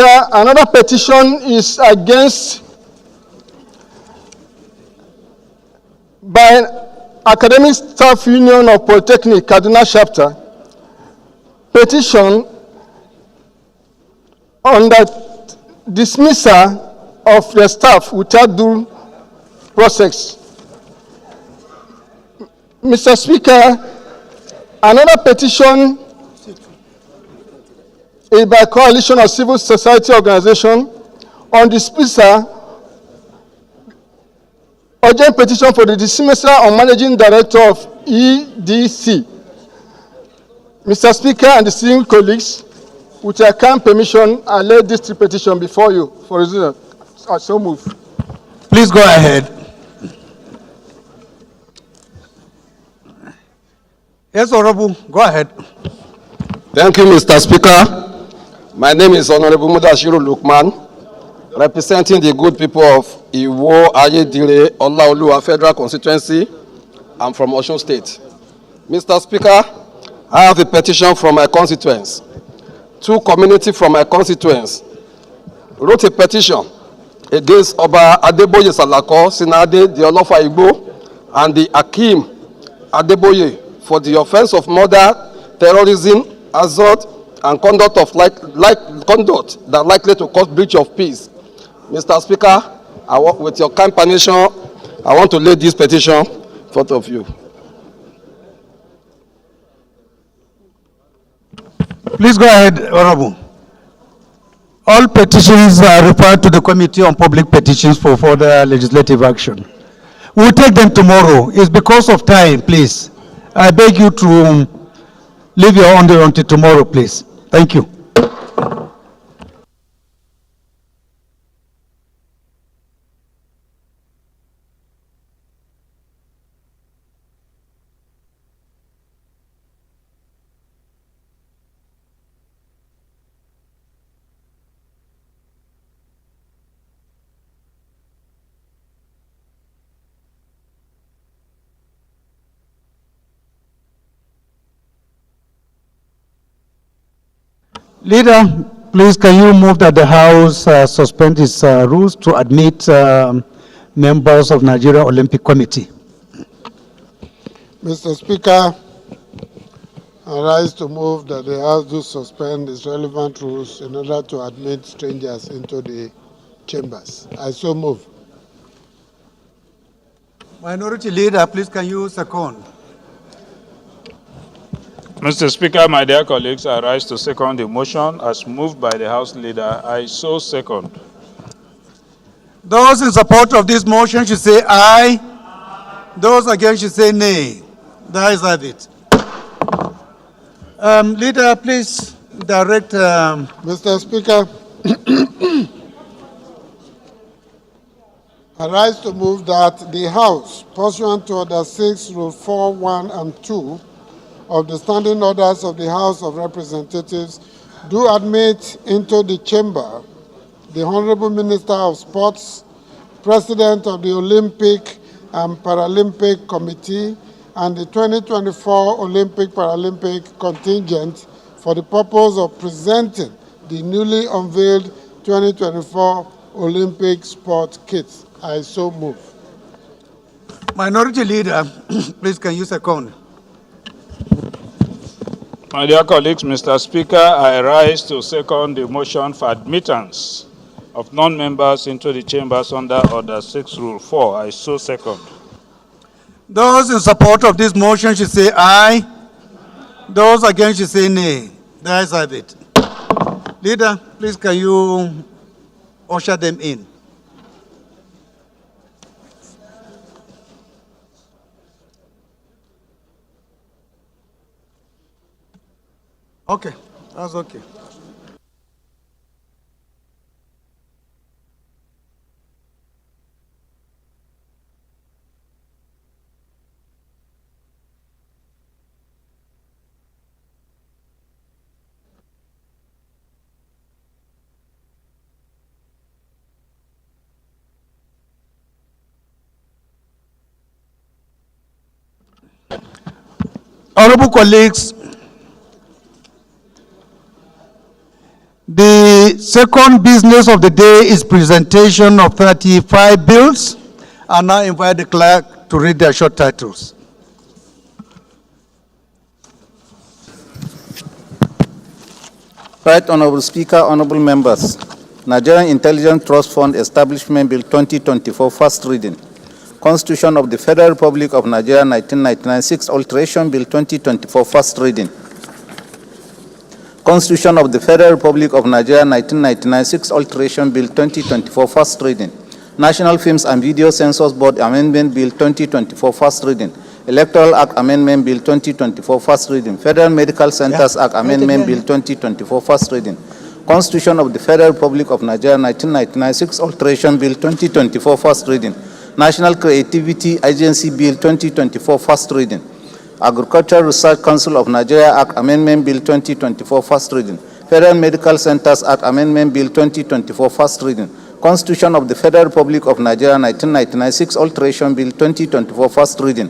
Speaker, another petition is against by Academic Staff Union of Polytechnic Kaduna Chapter. Petition on the dismissal of the staff without due process. Mr. Speaker, another petition is by coalition of civil society organizations on dismissal, urgent petition for the dismissal of managing director of EDC. Mr. Speaker and distinguished colleagues, with your kind permission, I lay this petition before you for resolution. I so move. Please go ahead. Yes, Honorable, go ahead. Thank you, Mr. Speaker. My name is Honorable Mudashiru Lukman, representing the good people of Iwo Ayedire Olaoluwa Federal Constituency. I'm from Osun State. Mr. Speaker, I have a petition from my constituents. Two communities from my constituents wrote a petition against Oba Adeboye Salako, Sinade, the Olofa Igbo, and the Akim Adeboye for the offense of murder, terrorism, assault, and conduct conduct that likely to cause breach of peace. Mr. Speaker, with your kind permission, I want to lay this petition in front of you. Please go ahead, Honorable. All petitions are referred to the Committee on Public Petitions for further legislative action. We'll take them tomorrow. It's because of time, please. I beg you to leave your order until tomorrow, please. Thank you. Leader, please can you move that the House suspend its rules to admit members of Nigeria Olympic Committee? Mr. Speaker, I rise to move that the House do suspend its relevant rules in order to admit strangers into the chambers. I so move. Minority Leader, please can you second? Mr. Speaker, my dear colleagues, I rise to second the motion as moved by the House Leader. I so second. Those in support of this motion should say aye. Those against should say nay. The ayes have it. Leader, please direct. Mr. Speaker, I rise to move that the House, pursuant to Order 6, Rule 4, 1, and 2, of the Standing Orders of the House of Representatives, do admit into the chamber the Honorable Minister of Sports, President of the Olympic and Paralympic Committee, and the 2024 Olympic Paralympic contingent for the purpose of presenting the newly unveiled 2024 Olympic sport kits. I so move. Minority Leader, please can you second? My dear colleagues, Mr. Speaker, I rise to second the motion for admittance of non-members into the chambers under Order 6, Rule 4. I so second. Those in support of this motion should say aye. Those against should say nay. The ayes have it. Leader, please can you usher them in? Okay, that's okay. Honorable colleagues, the The second business of the day is presentation of 35 bills. I now invite the clerk to read their short titles. Right Honorable Speaker, Honorable Members, Nigerian Intelligence Trust Fund Establishment Bill 2024, first reading. Constitution of the Federal Republic of Nigeria 1999, 6 Alteration Bill 2024, first reading. Constitution of the Federal Republic of Nigeria 1999, 6 Alteration Bill 2024, first reading. National Films and Video Censors Board Amendment Bill 2024, first reading. Electoral Act Amendment Bill 2024, first reading. Federal Medical Centers Act Amendment Bill 2024, first reading. Constitution of the Federal Republic of Nigeria 1999, 6 Alteration Bill 2024, first reading. National Creativity Agency Bill 2024, first reading. Agricultural Research Council of Nigeria Act Amendment Bill 2024, first reading. Federal Medical Centers Act Amendment Bill 2024, first reading. Constitution of the Federal Republic of Nigeria 1999, 6 Alteration Bill 2024, first reading.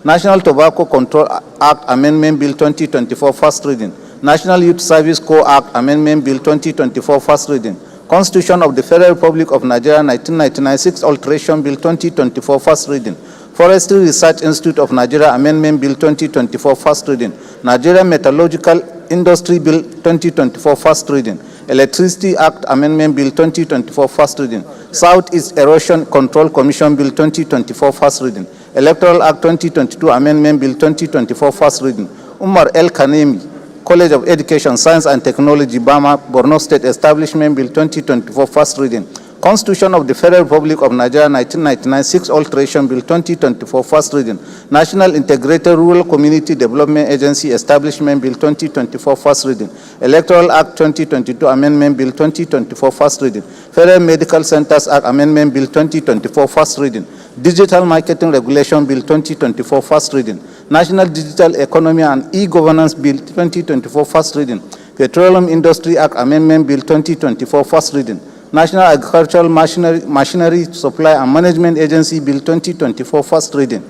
National Tobacco Control Act Amendment Bill 2024, first reading. National Youth Service Corps Act Amendment Bill 2024, first reading. Constitution of the Federal Republic of Nigeria 1999, 6 Alteration Bill 2024, first reading. Forestry Research Institute of Nigeria Amendment Bill 2024, first reading. Nigeria Metallurgical Industry Bill 2024, first reading. Electricity Act Amendment Bill 2024, first reading. Southeast Erosion Control Commission Bill 2024, first reading. Electoral Act 2022 Amendment Bill 2024, first reading. Umar El Kanemi College of Education, Science and Technology, Bama, Borno State Establishment Bill 2024, first reading. Constitution of the Federal Republic of Nigeria 1999, 6 Alteration Bill 2024, first reading. National Integrated Rural Community Development Agency Establishment Bill 2024, first reading. Electoral Act 2022 Amendment Bill 2024, first reading. Federal Medical Centers Act Amendment Bill 2024, first reading. Digital Marketing Regulation Bill 2024, first reading. National Digital Economy and E-Governance Bill 2024, first reading. Petroleum Industry Act Amendment Bill 2024, first reading. National Agricultural Machinery Supply and Management Agency Bill 2024, first reading.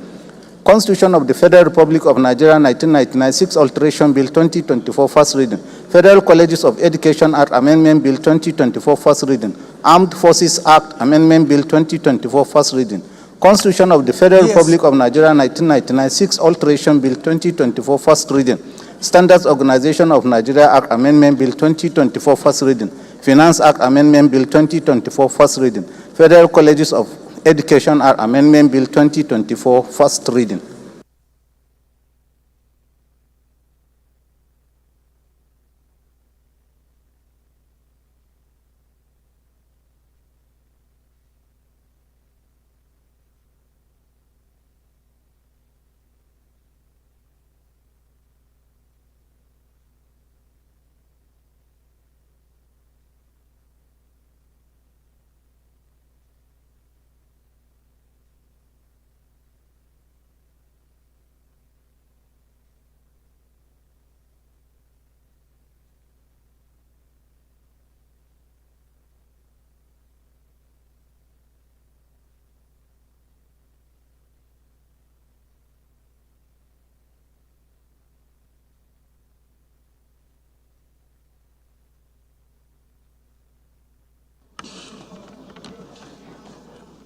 Constitution of the Federal Republic of Nigeria 1999, 6 Alteration Bill 2024, first reading. Federal Colleges of Education Act Amendment Bill 2024, first reading. Armed Forces Act Amendment Bill 2024, first reading. Constitution of the Federal Republic of Nigeria 1999, 6 Alteration Bill 2024, first reading. Standards Organization of Nigeria Act Amendment Bill 2024, first reading. Finance Act Amendment Bill 2024, first reading. Federal Colleges of Education Act Amendment Bill 2024, first reading.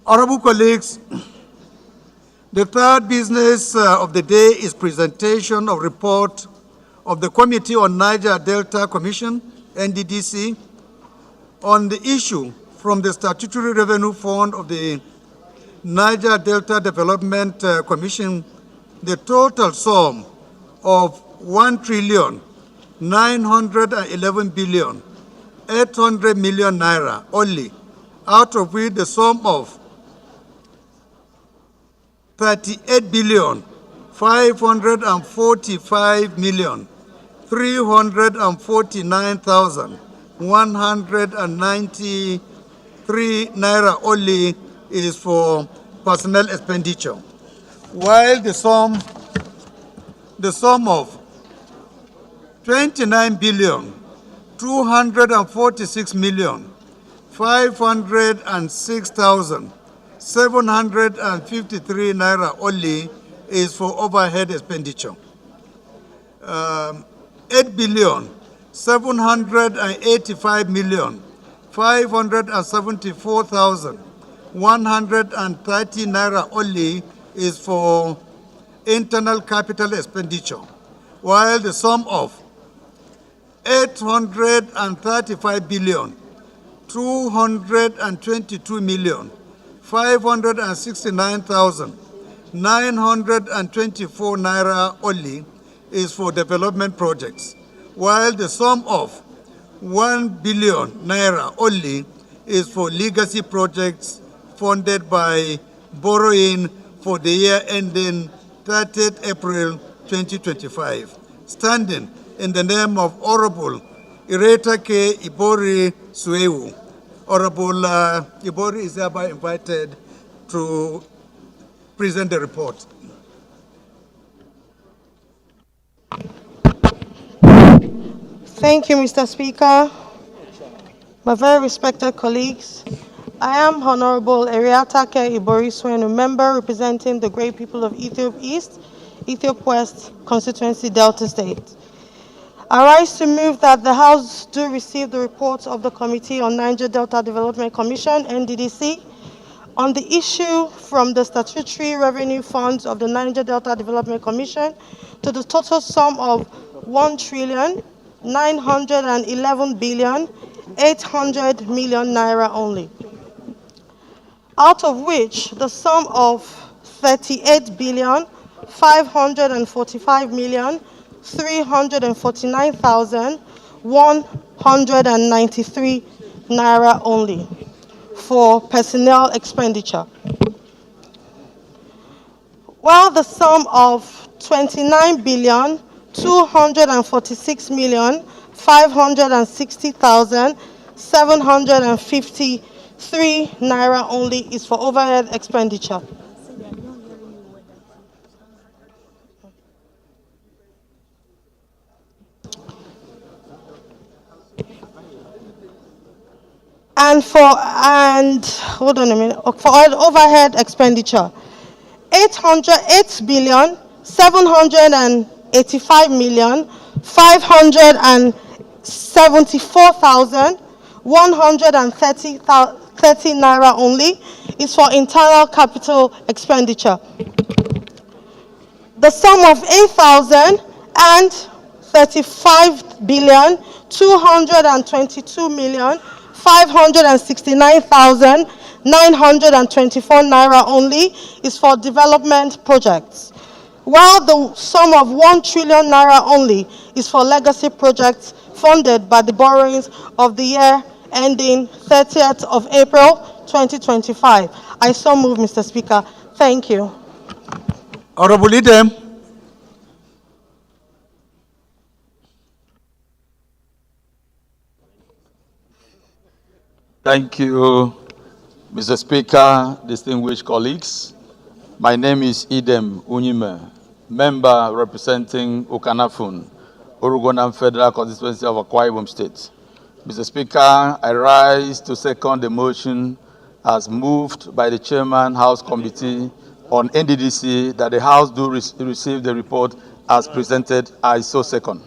Honorable colleagues, the third business of the day is presentation of report of the Committee on Niger Delta Commission, NDDC, on the issue from the Statutory Revenue Fund of the Niger Delta Development Commission, the total sum of 1,911,800,000,000 naira only, out of which the sum of 38,545,349,193 naira only is for personnel expenditure, while the sum of 29,246,506,753 naira only is for overhead expenditure. 8 785,574,130 naira only is for internal capital expenditure, while the sum of 835 billion 222 million 569,924 naira only is for development projects, while the sum of 1 billion naira only is for legacy projects funded by borrowing for the year ending 30th April 2025, standing in the name of Honorable Ireta K. Ibori Suewu. Honorable Ibori is hereby invited to present the report. Thank you, Mr. Speaker. My very respected colleagues, I am Honorable Eriatake Ibori Suenu, member representing the great people of Ethiopia East, Ethiopia West Constituency, Delta State. I rise to move that the House do receive the report of the Committee on Niger Delta Development Commission, NDDC, on the issue from the statutory revenue funds of the Niger Delta Development Commission to the total sum of 1,911,800 million naira only, out of which the sum of 38,545,349,193 naira only for personnel expenditure, while the sum of 29,246,560,753 naira only is for overhead expenditure. Hold on a minute, for overhead expenditure, 8,784,130 naira only is for internal capital expenditure. The sum of 8,035,222,569,924 naira only is for development projects, while the sum of 1 trillion naira only is for legacy projects funded by the borrowings of the year ending 30th of April 2025. I so move, Mr. Speaker. Thank you. Honorable Idem. Thank you, Mr. Speaker, distinguished colleagues. My name is Idem Unyime, member representing Ukanafun, Urugonam Federal Constituency of Akwa Ibom State. Mr. Speaker, I rise to second the motion as moved by the Chairman House Committee on NDDC that the House do receive the report as presented. I so second.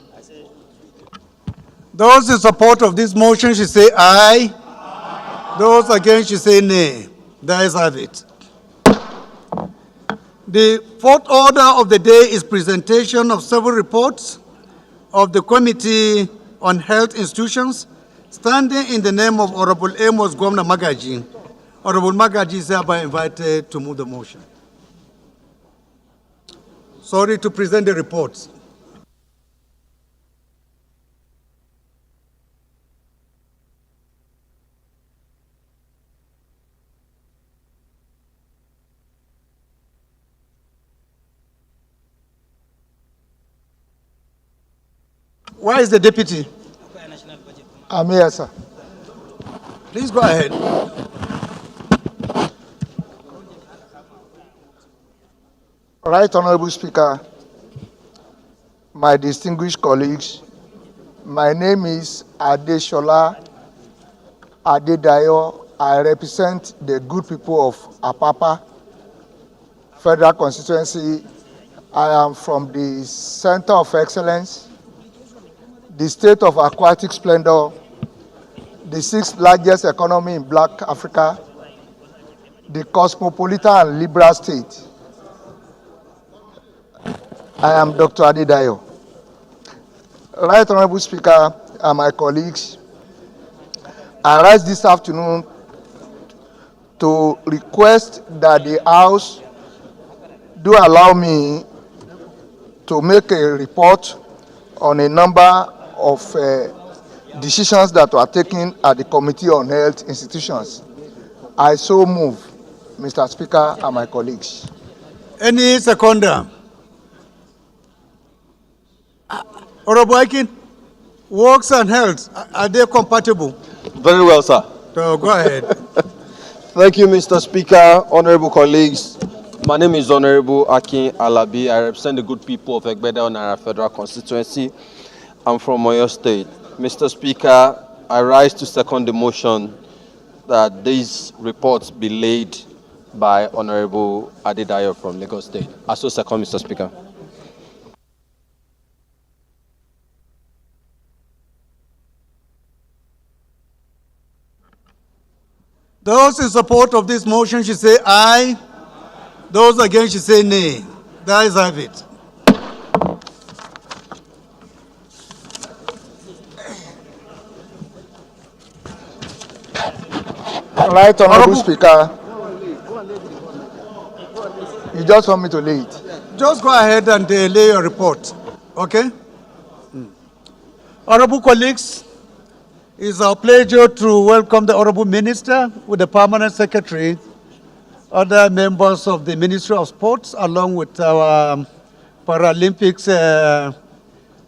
Those in support of this motion should say aye. Those against should say nay. The ayes have it. The fourth order of the day is presentation of several reports of the Committee on Health Institutions, standing in the name of Honorable Amos Gwamna Magaji. Honorable Magaji is hereby invited to move the motion. Sorry, to present the reports. Where is the deputy? I'm here, sir. Please go ahead. Right Honorable Speaker, my distinguished colleagues, my name is Adeshola Adedayo. I represent the good people of Apapa Federal Constituency. I am from the Center of Excellence, the state of aquatic splendor, the sixth largest economy in Black Africa, the cosmopolitan and liberal state. I am Dr. Adedayo. Right Honorable Speaker and my colleagues, I rise this afternoon to request that the House do allow me to make a report on a number of decisions that were taken at the Committee on Health Institutions. I so move, Mr. Speaker and my colleagues. Any seconder? Honorable Akin, works and health, are they compatible? Very well, sir. So go ahead. Thank you, Mr. Speaker, honorable colleagues. My name is Honorable Akin Alabi. I represent the good people of Egbeda Onara Federal Constituency. I'm from Oyo State. Mr. Speaker, I rise to second the motion that these reports be laid by Honorable Adedayo from Lagos State. I so second, Mr. Speaker. Those in support of this motion should say aye. Those against should say nay. The ayes have it. Right Honorable Speaker, you just want me to lay it. Just go ahead and lay your report, okay? Honorable colleagues, it's our pleasure to welcome the Honorable Minister with the Permanent Secretary, other members of the Ministry of Sports, along with our Paralympics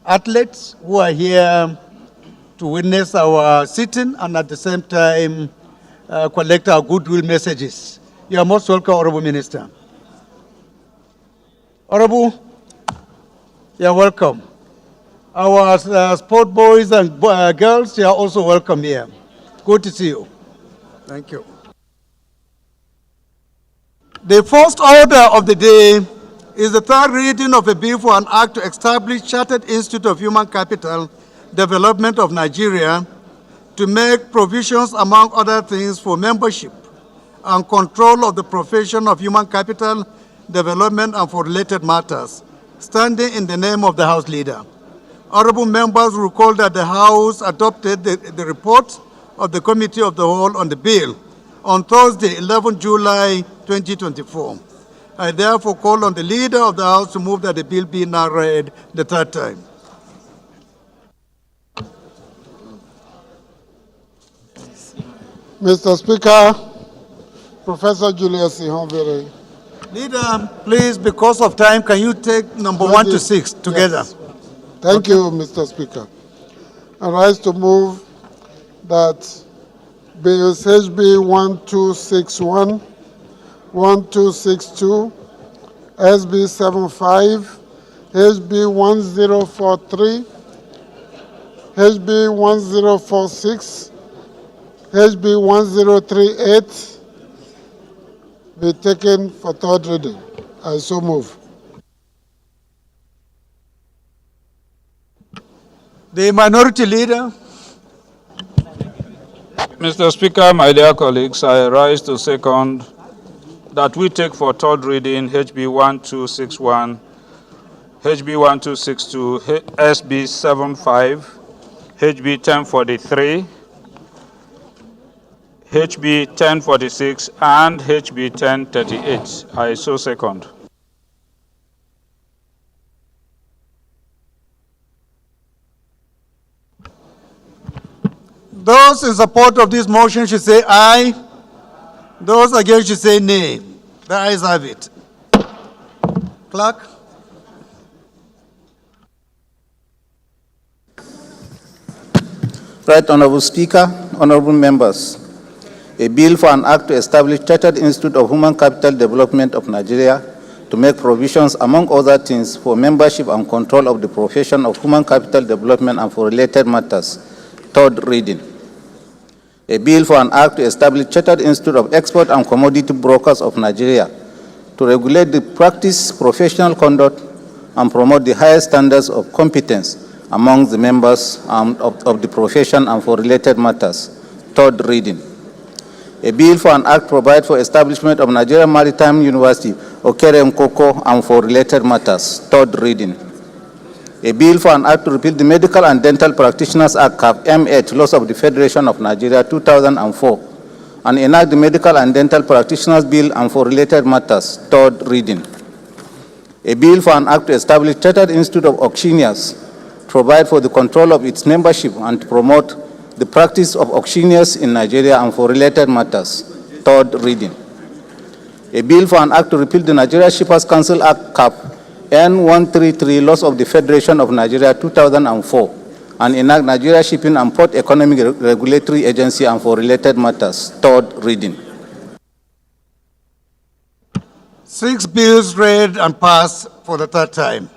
athletes who are here to witness our sitting and at the same time collect our goodwill messages. You are most welcome, Honorable Minister. Honorable, you are welcome. Our sport boys and girls, you are also welcome here. Good to see you. Thank you. The first order of the day is the third reading of a bill for an act to establish Chartered Institute of Human Capital Development of Nigeria to make provisions, among other things, for membership and control of the profession of human capital development and for related matters, standing in the name of the House Leader. Honorable members recall that the House adopted the report of the Committee of the Whole on the bill on Thursday, 11 July 2024. I therefore call on the Leader of the House to move that the bill be now read the third time. Mr. Speaker, Professor Julius Ihonvere. Leader, please, because of time, can you take number 1 to 6 together? Yes. Thank you, Mr. Speaker. I rise to move that bills HB 1261, 1262, SB 75, HB 1043, HB 1046, HB 1038 be taken for third reading. I so move. The Minority Leader. Mr. Speaker, my dear colleagues, I rise to second that we take for third reading HB 1261, HB 1262, SB 75, HB 1043, HB 1046, and HB 1038. I so second. Those in support of this motion should say aye. Those against should say nay. The ayes have it. Clerk. Right Honorable Speaker, honorable members, a bill for an act to establish Chartered Institute of Human Capital Development of Nigeria to make provisions, among other things, for membership and control of the profession of human capital development and for related matters. Third reading. A bill for an act to establish Chartered Institute of Export and Commodity Brokers of Nigeria to regulate the practice, professional conduct, and promote the highest standards of competence among the members of the profession and for related matters. Third reading. A bill for an act provide for establishment of Nigerian Maritime University, Okere Nkoko, and for related matters. Third reading. A bill for an act to repeal the Medical and Dental Practitioners Act, Cap M8, Laws of the Federation of Nigeria, 2004, and enact the Medical and Dental Practitioners Bill and for related matters. Third reading. A bill for an act to establish Chartered Institute of Auctioneers, provide for the control of its membership and to promote the practice of auctioneers in Nigeria and for related matters. Third reading. A bill for an act to repeal the Nigeria Shippers Council Act, Cap N133, Laws of the Federation of Nigeria, 2004, and enact Nigeria Shipping and Port Economic Regulatory Agency and for related matters. Third reading. 6 bills read and passed for the third time.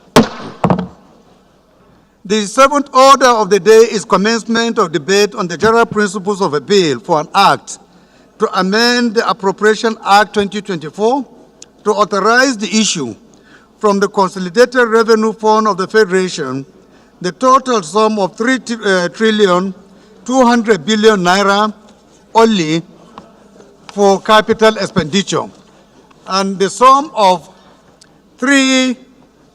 The seventh order of the day is commencement of debate on the general principles of a bill for an act to amend the Appropriation Act 2024 to authorize the issue from the Consolidated Revenue Fund of the Federation the total sum of 3,200 billion naira only for capital expenditure, and the sum of 3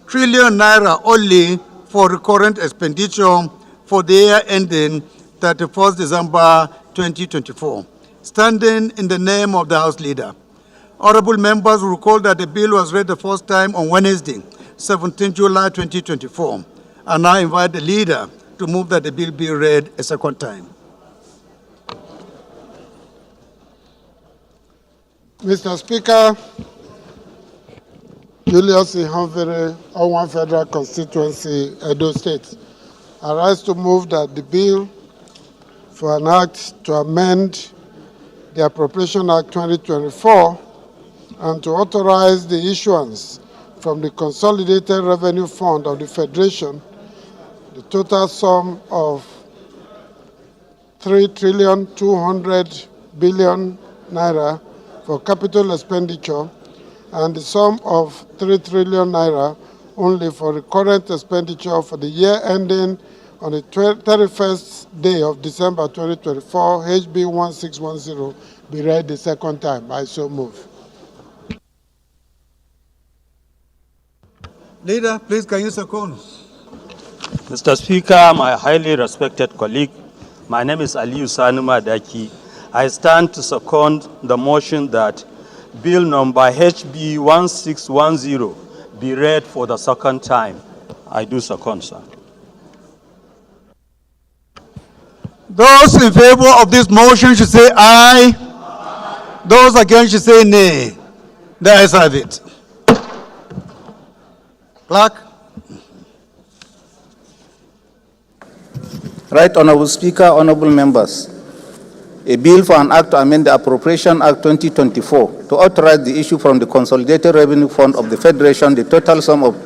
trillion naira only for recurrent expenditure for the year ending 31st December 2024, standing in the name of the House Leader. Honorable members will recall that the bill was read the first time on Wednesday, 17 July 2024, and I invite the Leader to move that the bill be read a second time. Mr. Speaker, Julius Ihonvere, Owan Federal Constituency, Edo State. I rise to move that the bill for an act to amend the Appropriation Act 2024 and to authorize the issuance from the Consolidated Revenue Fund of the Federation the total sum of 3,200 billion naira for capital expenditure and the sum of 3 trillion naira only for recurrent expenditure for the year ending on the 31st day of December 2024, HB 1610, be read the second time. I so move. Leader, please can you second? Mr. Speaker, my highly respected colleague, my name is Aliyu Sani Madaki. I stand to second the motion that Bill number HB 1610 be read for the second time. I do second, sir. Those in favor of this motion should say aye. Aye. Those against should say nay. The ayes have it. Clerk. Right, Honorable Speaker, honorable members. A bill for an act to amend the Appropriation Act 2024 to authorize the issue from the Consolidated Revenue Fund of the Federation the total sum of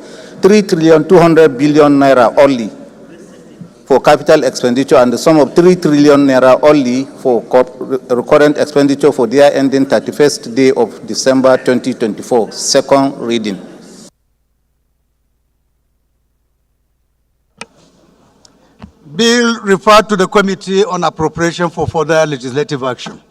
3,200 billion naira only for capital expenditure and the sum of 3 trillion naira only for recurrent expenditure for the year ending 31st day of December 2024. Second reading. Bill referred to the Committee on Appropriation for further legislative action.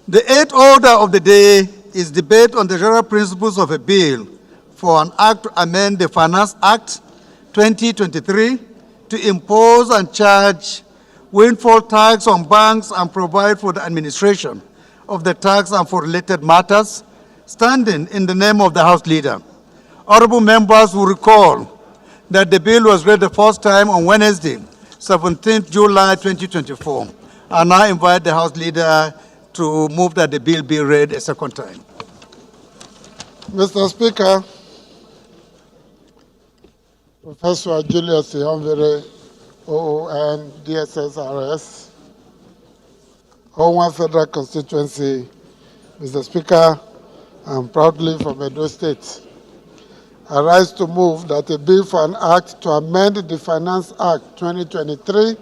The eighth order of the day is debate on the general principles of a bill for an act to amend the Finance Act 2023 to impose and charge windfall tax on banks and provide for the administration of the tax and for related matters, standing in the name of the House Leader. Honorable members will recall that the bill was read the first time on Wednesday, 17th July 2024. And I invite the House Leader to move that the bill be read a second time. Mr. Speaker, Professor Julius Ihonvere, OON, DSSRS, Owan Federal Constituency. Mr. Speaker, I'm proudly from Edo State. I rise to move that a bill for an act to amend the Finance Act 2023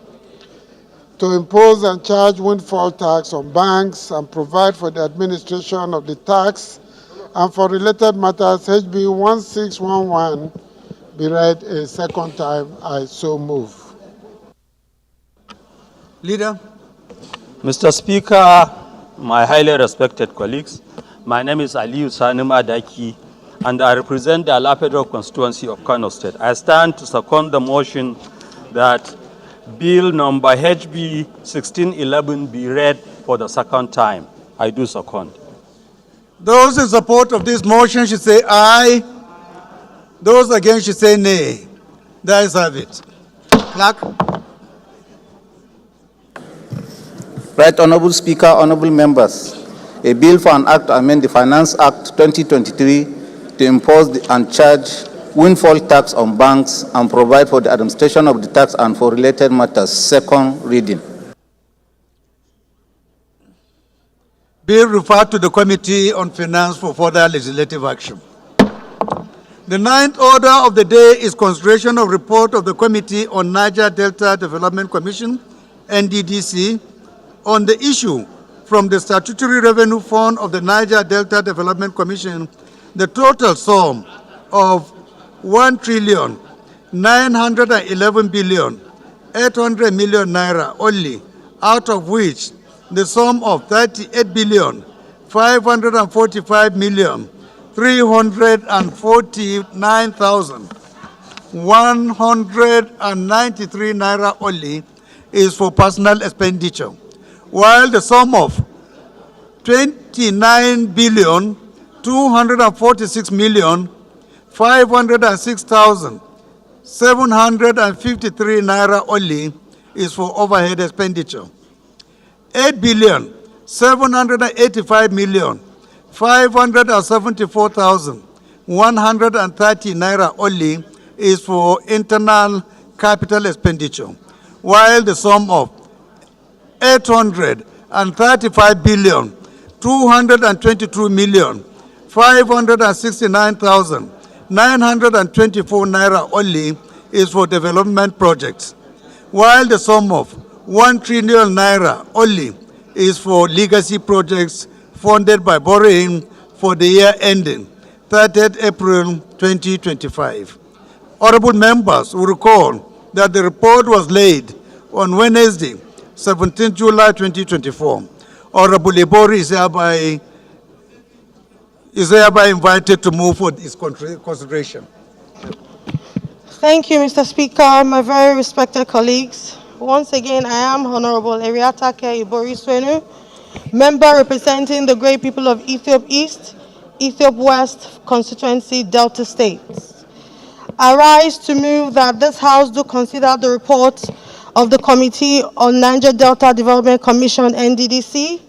to impose and charge windfall tax on banks and provide for the administration of the tax and for related matters, HB 1611, be read a second time, I so move. Leader. Mr. Speaker, my highly respected colleagues, my name is Aliyu Sanima Daki, and I represent the Ala Federal constituency of Kano State. I stand to second the motion that Bill number HB 1611 be read for the second time. I do second. Those in support of this motion should say aye. Those against should say nay. The ayes have it. Clerk. Right Honorable Speaker, Honorable Members, a bill for an act to amend the Finance Act 2023 to impose and charge windfall tax on banks and provide for the administration of the tax and for related matters. Second reading. Bill referred to the Committee on Finance for further legislative action. The ninth order of the day is consideration of report of the Committee on Niger Delta Development Commission, NDDC, on the issue from the Statutory Revenue Fund of the Niger Delta Development Commission, the total sum of 1,911,800,000,000 naira only, out of which the sum of 38,545,349,193 naira only is for personal expenditure, while the sum of 29,246,506,753 naira only is for overhead expenditure. 8,785,574,130 naira only is for internal capital expenditure, while the sum of 835,222,569,924 naira only is for development projects, while the sum of 1 trillion naira only is for legacy projects funded by borrowing for the year ending 30th April 2025. Honorable members will recall that the report was laid on Wednesday, 17 July 2024. Honorable Ibori is hereby invited to move for its consideration. Thank you, Mr. Speaker, my very respected colleagues. Once again, I am Honorable Eriatake Ibori Swenu, member representing the great people of Ethiopia East, Ethiopia West constituency, Delta States. I rise to move that this House do consider the report of the Committee on Niger Delta Development Commission, NDDC,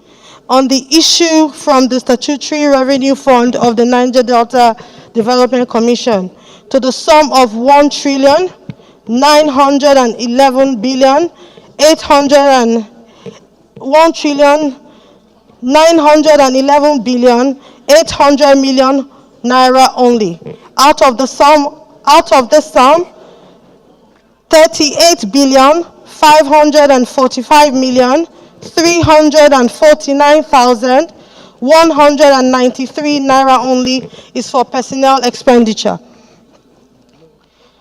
on the issue from the Statutory Revenue Fund of the Niger Delta Development Commission to the sum of 1,911,800,000,000 naira only. Out of this sum, 38,545,349,193 naira only is for personnel expenditure,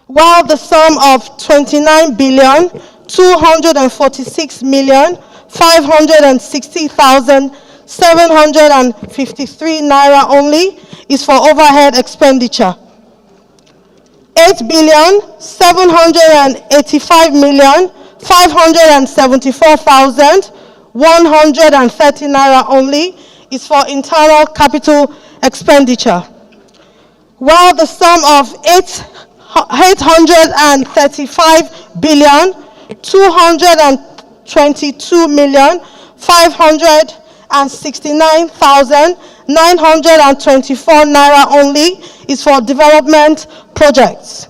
while the sum of 29,246,560,753 naira only is for overhead expenditure. 8,785,574,130 naira only is for internal capital expenditure, while the sum of 835,222,569,924 naira only is for development projects,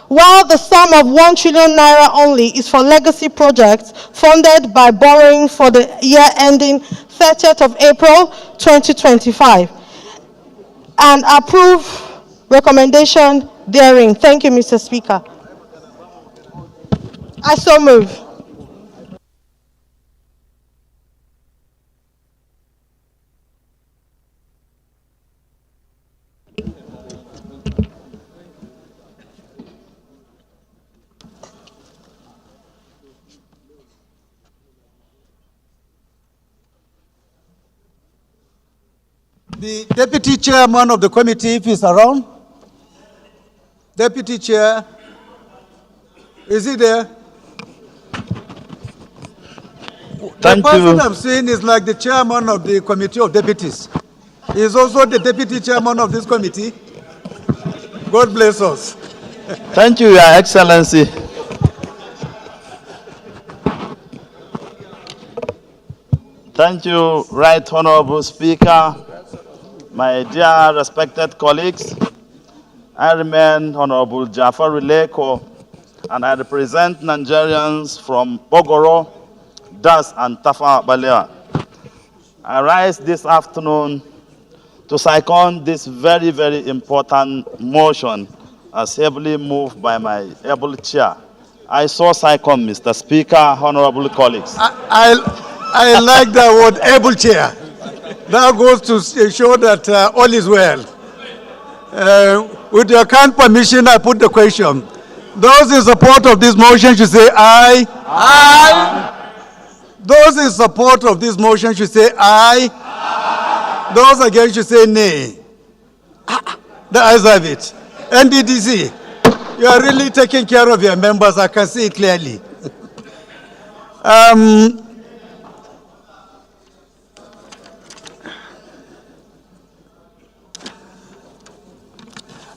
while the sum of 1 trillion naira only is for legacy projects funded by borrowing for the year ending 30th of April 2025, and approve recommendation therein. Thank you, Mr. Speaker. I so move. The deputy chairman of the committee, if he's around. Deputy chair, is he there? The person I'm seeing is like the chairman of the committee of deputies. He is also the deputy chairman of this committee. God bless us. Thank you, Your Excellency. Thank you, Right Honorable Speaker, my dear respected colleagues. I remain Honorable Jafar Rileko, and I represent Nigerians from Bogoro, Das, and Tafa Balea. I rise this afternoon to second this very, very important motion as heavily moved by my able chair. I so second, Mr. Speaker, honorable colleagues. I like that word, able chair. That goes to show that all is well. With your kind permission, I put the question. Those in support of this motion should say aye. Aye. Those in support of this motion should say aye. Aye. Those against should say nay. The ayes have it. NDDC, you are really taking care of your members. I can see it clearly.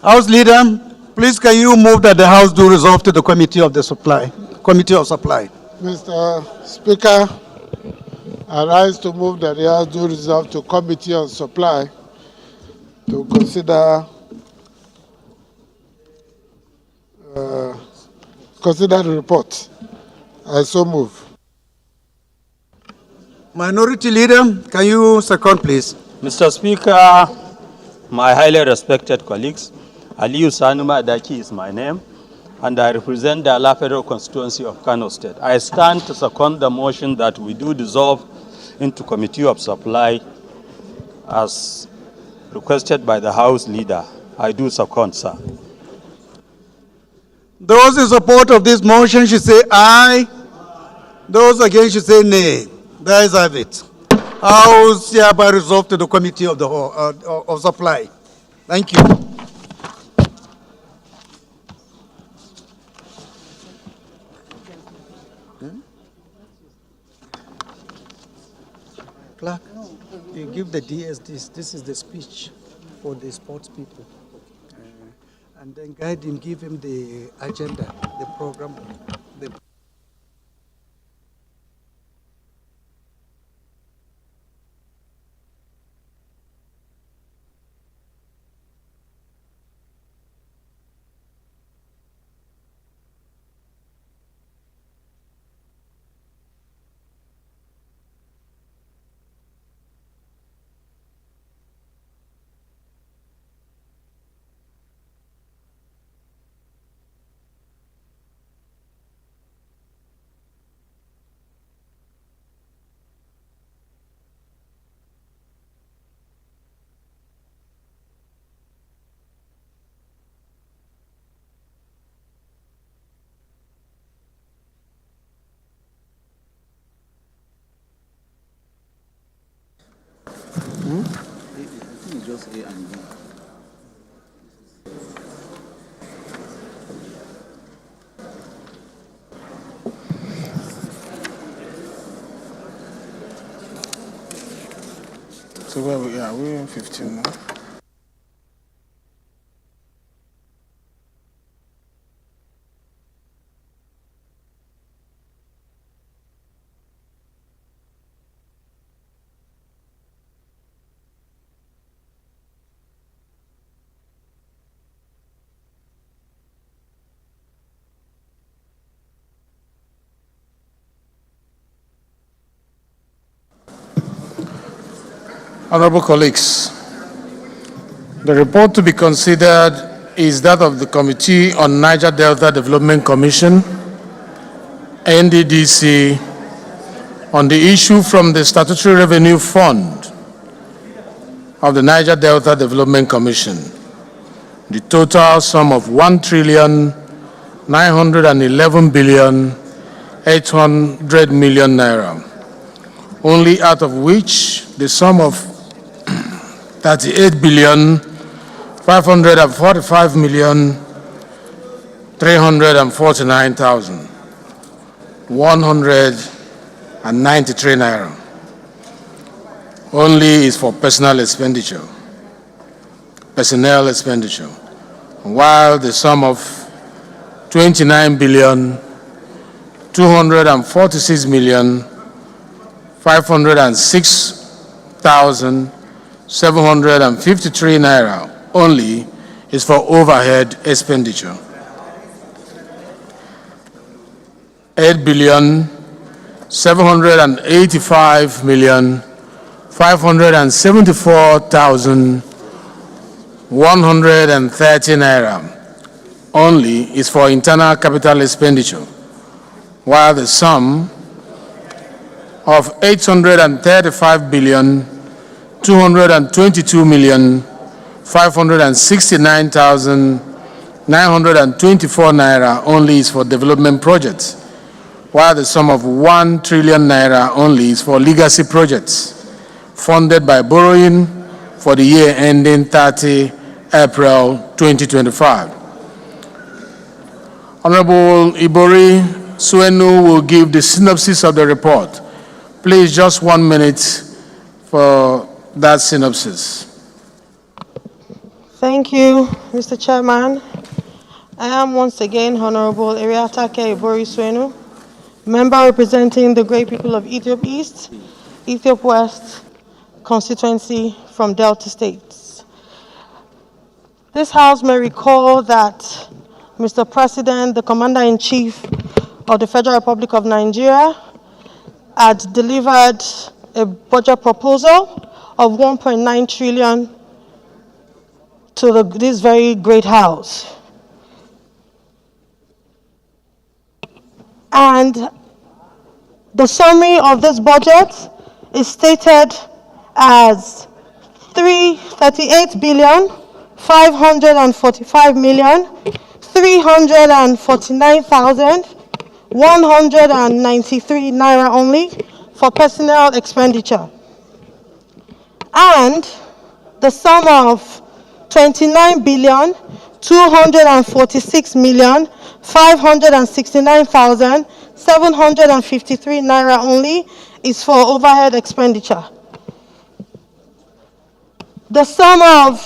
House Leader, please can you move that the House do resolve to the Committee of Supply? Mr. Speaker, I rise to move that the House do resolve to Committee on Supply to consider the report. I so move. Minority Leader, can you second, please? Mr. Speaker, my highly respected colleagues, Aliyu Sanuma Adaki is my name, and I represent the Ala Federal Constituency of Kano State. I stand to second the motion that we do dissolve into Committee of Supply as requested by the House Leader. I do second, sir. Those in support of this motion should say aye. Those against should say nay. The ayes have it. House hereby resolved to the Committee of Supply. Thank you. Clerk, you give the DS this. This is the speech for the sports people. And then guide him, give him the agenda, the program. Just A and B. So where we are, we're in 15 now. Honorable colleagues, the report to be considered is that of the Committee on Niger Delta Development Commission, NDDC, on the issue from the Statutory Revenue Fund of the Niger Delta Development Commission, the total sum of 1,911,800,000,000 naira, only out of which the sum of 38 billion 545 million 349,193 naira only is for personnel expenditure, while the sum of 29 billion 246 million 506,753 naira only is for overhead expenditure. 8 billion 785 million 574,130 naira only is for internal capital expenditure, while the sum of 835 billion 222 million 569,924 naira only is for development projects, while the sum of 1 trillion naira only is for legacy projects funded by borrowing for the year ending 30 April 2025. Honorable Ibori Suenu will give the synopsis of the report. Please, just 1 minute for that synopsis. Thank you, Mr. Chairman. I am once again Honorable Eriatake Ibori Suenu, member representing the great people of Ethiopia East, Ethiopia West constituency from Delta States. This House may recall that Mr. President, the Commander-in-Chief of the Federal Republic of Nigeria, had delivered a budget proposal of 1.9 trillion to this very great House. And the summary of this budget is stated as 38 billion 545 million 349,193 naira only for personnel expenditure, and the sum of 29 billion 246 million 569,753 naira only is for overhead expenditure. The sum of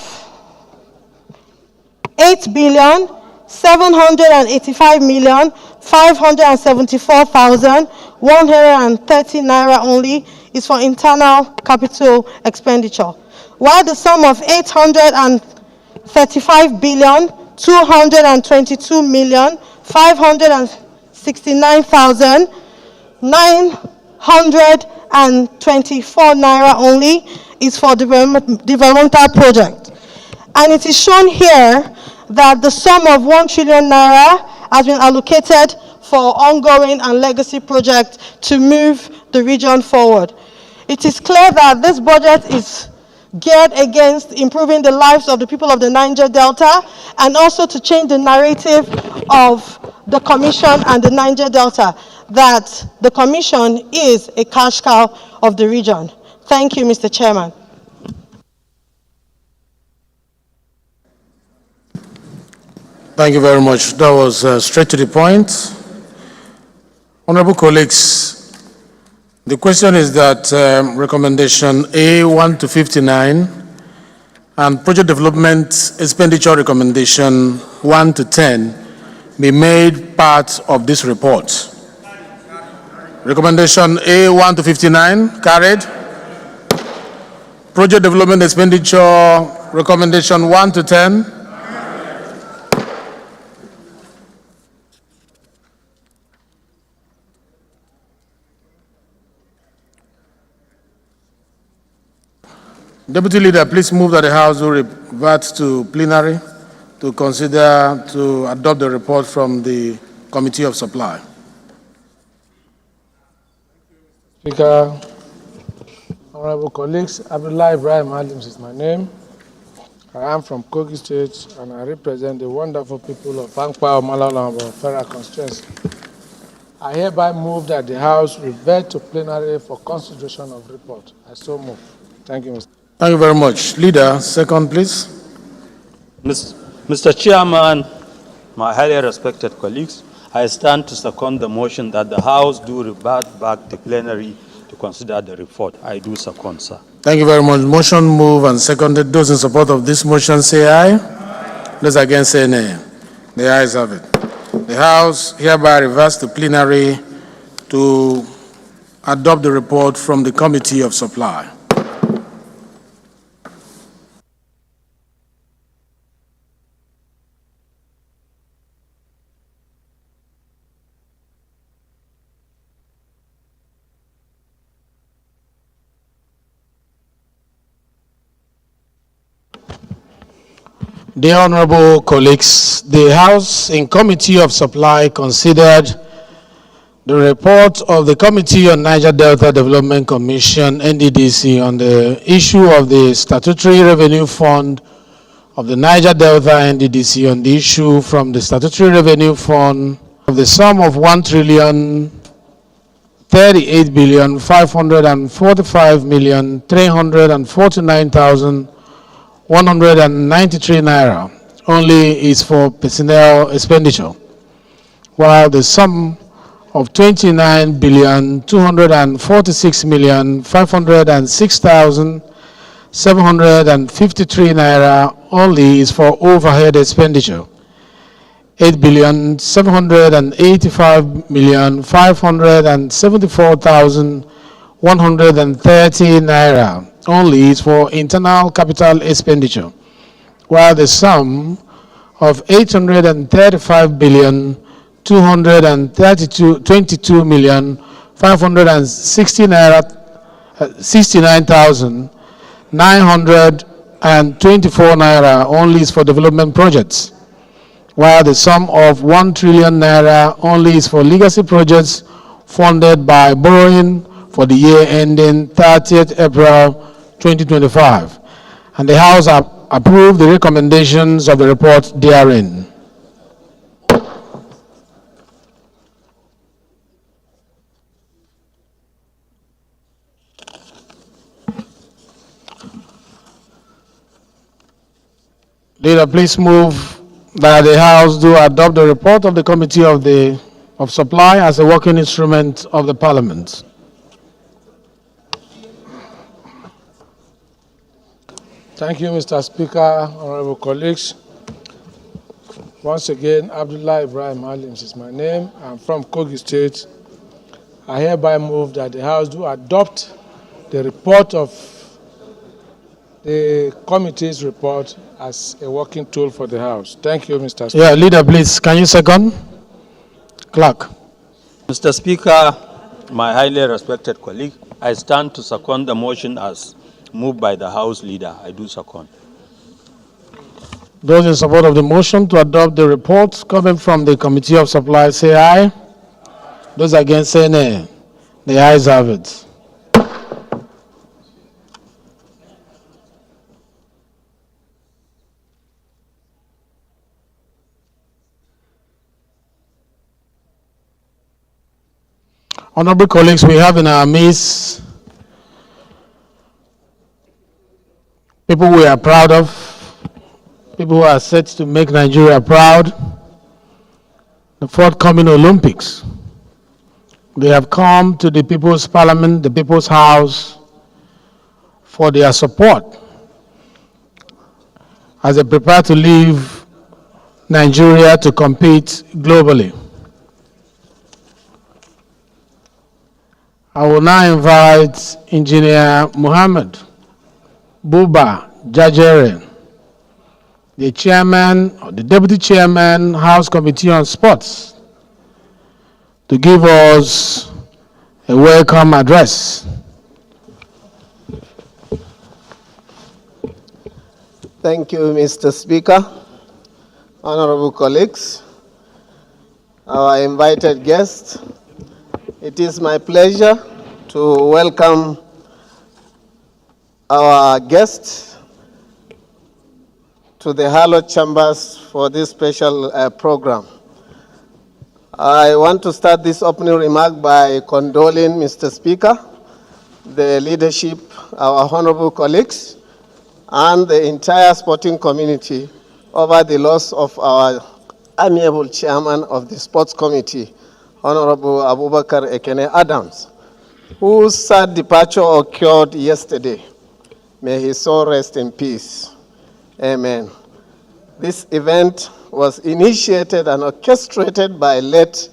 8 billion 785 million 574,130 naira only is for internal capital expenditure, while the sum of 835 billion 222 million 569,924 naira only is for developmental project. And it is shown here that the sum of 1 trillion naira has been allocated for ongoing and legacy projects to move the region forward. It is clear that this budget is geared against improving the lives of the people of the Niger Delta, and also to change the narrative of the Commission and the Niger Delta, that the Commission is a cash cow of the region. Thank you, Mr. Chairman. Thank you very much. That was straight to the point. Honorable colleagues, the question is that recommendation A1 to 59 and project development expenditure recommendation 1 to 10 be made part of this report. Recommendation A1 to 59 carried. Project development expenditure recommendation 1 to 10. Deputy Leader, please move that the House will revert to plenary to consider to adopt the report from the Committee of Supply. Speaker, honorable colleagues, Abdullah Ibrahim Alims is my name. I am from Kogi State and I represent the wonderful people of Ankpa Malala Federal Constituency. I hereby move that the House revert to plenary for consideration of report. I so move. Thank you, Mr. Thank you very much. Leader, second, please. Mr. Chairman, my highly respected colleagues, I stand to second the motion that the House do revert back to plenary to consider the report. I do second, sir. Thank you very much. Motion moved and seconded. Those in support of this motion say aye. Those against say nay. The ayes have it. The House hereby reverts to plenary to adopt the report from the Committee of Supply. Dear honorable colleagues, the House in Committee of Supply considered the report of the Committee on Niger Delta Development Commission, NDDC, on the issue of the statutory revenue fund of the Niger Delta NDDC on the issue from the statutory revenue fund of the sum of 1,038,545,349,193 naira only is for personnel expenditure, while the sum of 29,246,506,753 naira only is for overhead expenditure. 8,785,574,130 naira only is for internal capital expenditure, while the sum of 835,222,569,924 naira only is for development projects, while the sum of 1 trillion naira only is for legacy projects funded by borrowing for the year ending 30th April 2025. And the House approved the recommendations of the report therein. Leader, please move that the House do adopt the report of the Committee of Supply as a working instrument of the Parliament. Thank you, Mr. Speaker, honorable colleagues. Once again, Abdullah Ibrahim Alims is my name. I'm from Kogi State. I hereby move that the House do adopt the report of the committee's report as a working tool for the House. Thank you, Mr. Speaker. Yeah, Leader, please, can you second? Clerk. Mr. Speaker, my highly respected colleague, I stand to second the motion as moved by the House Leader. I do second. Those in support of the motion to adopt the report coming from the Committee of Supply say aye. Those against say nay. The ayes have it. Honorable colleagues, we have in our midst people we are proud of, people who are set to make Nigeria proud, the forthcoming Olympics. They have come to the People's Parliament, the People's House, for their support as they prepare to leave Nigeria to compete globally. I will now invite Engineer Mohammed Buba Jajere, the chairman or the deputy chairman, House Committee on Sports, to give us a welcome address. Thank you, Mr. Speaker, honorable colleagues, our invited guests. It is my pleasure to welcome our guests to the hallowed chambers for this special program. I want to start this opening remark by condoling Mr. Speaker, the leadership, our honorable colleagues, and the entire sporting community over the loss of our amiable chairman of the sports committee, Honorable Abubakar Ekene Adams, whose sad departure occurred yesterday. May his soul rest in peace. Amen. This event was initiated and orchestrated by late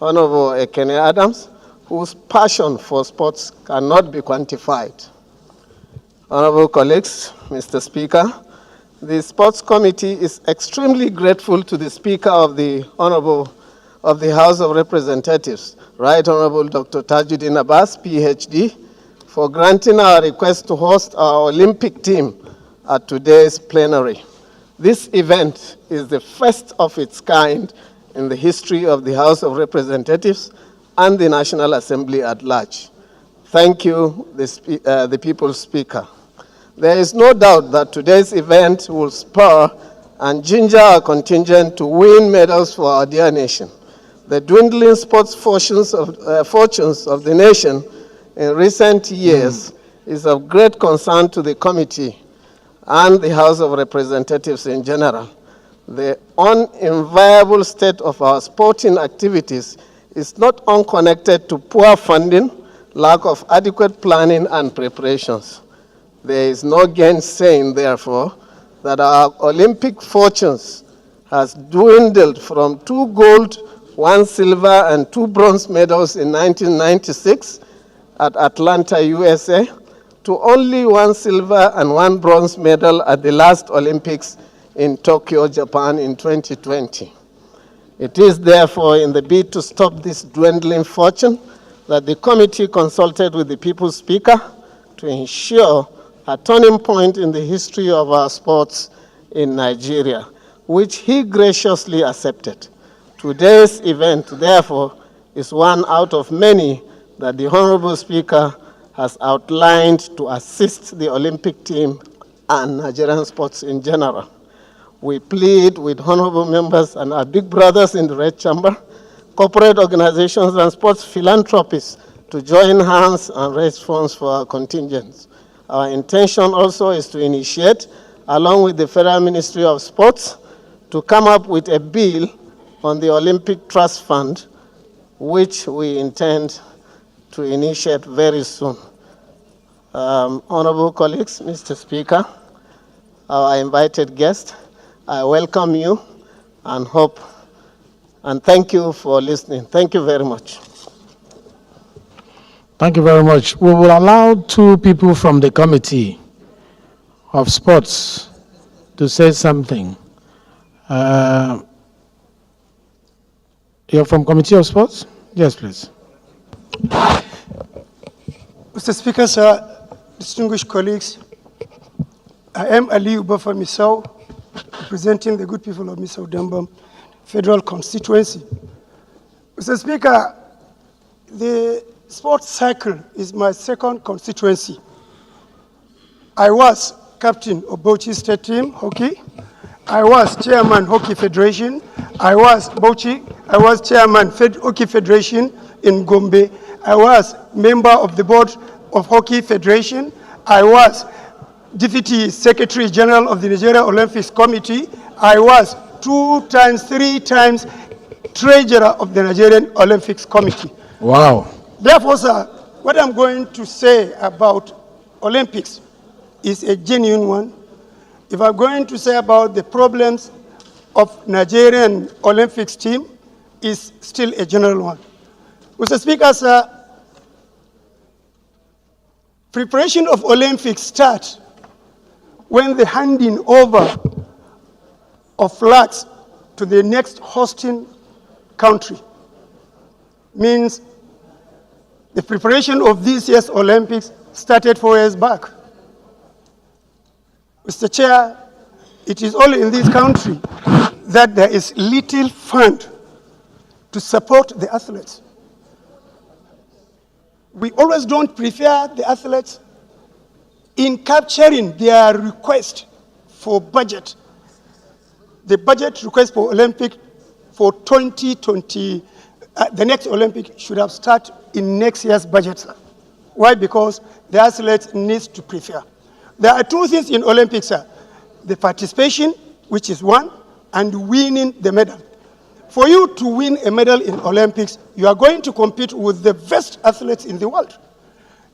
Honorable Ekene Adams, whose passion for sports cannot be quantified. Honorable colleagues, Mr. Speaker, the Sports Committee is extremely grateful to the Speaker of the House of Representatives, Right Honorable Dr. Tajuddin Abbas, PhD, for granting our request to host our Olympic team at today's plenary. This event is the first of its kind in the history of the House of Representatives and the National Assembly at large. Thank you, the People's Speaker. There is no doubt that today's event will spur and ginger our contingent to win medals for our dear nation. The dwindling sports fortunes of the nation in recent years is of great concern to the committee and the House of Representatives in general. The unenviable state of our sporting activities is not unconnected to poor funding, lack of adequate planning and preparations. There is no gainsaying, therefore, that our Olympic fortunes has dwindled from 2 gold, 1 silver, and 2 bronze medals in 1996 at Atlanta, USA, to only 1 silver and 1 bronze medal at the last Olympics in Tokyo, Japan in 2020. It is therefore in the bid to stop this dwindling fortune that the committee consulted with the People's Speaker to ensure a turning point in the history of our sports in Nigeria, which he graciously accepted. Today's event, therefore, is one out of many that the Honorable Speaker has outlined to assist the Olympic team and Nigerian sports in general. We plead with honorable members and our big brothers in the Red Chamber, corporate organizations and sports philanthropists to join hands and raise funds for our contingents. Our intention also is to initiate, along with the Federal Ministry of Sports, to come up with a bill on the Olympic Trust Fund, which we intend to initiate very soon. Honorable colleagues, Mr. Speaker, our invited guest, I welcome you and hope and thank you for listening. Thank you very much. Thank you very much. We will allow 2 people from the Committee of Sports to say something. You're from Committee of Sports? Yes, please. Mr. Speaker, sir, distinguished colleagues, I am Ali Ubafa Misau, representing the good people of Misau Dambam Federal Constituency. Mr. Speaker, the sports cycle is my second constituency. I was captain of Bauchi State Team Hockey. I was chairman Hockey Federation. I was chairman Hockey Federation in Gombe. I was member of the board of Hockey Federation. I was Deputy Secretary General of the Nigeria Olympics Committee. I was 2 times, 3 times Treasurer of the Nigerian Olympics Committee. Wow. Therefore, sir, what I'm going to say about Olympics is a genuine one. If I'm going to say about the problems of Nigerian Olympics team, is still a general one. Mr. Speaker, sir, preparation of Olympics starts when the handing over of flags to the next hosting country means the preparation of this year's Olympics started 4 years back. Mr. Chair, it is only in this country that there is little fund to support the athletes. We always don't prepare the athletes in capturing their request for budget. The budget request for Olympic for 2020, the next Olympic should have started in next year's budget. Why? Because the athletes need to prepare. There are two things in Olympics, sir. The participation, which is one, and winning the medal. For you to win a medal in Olympics, you are going to compete with the best athletes in the world.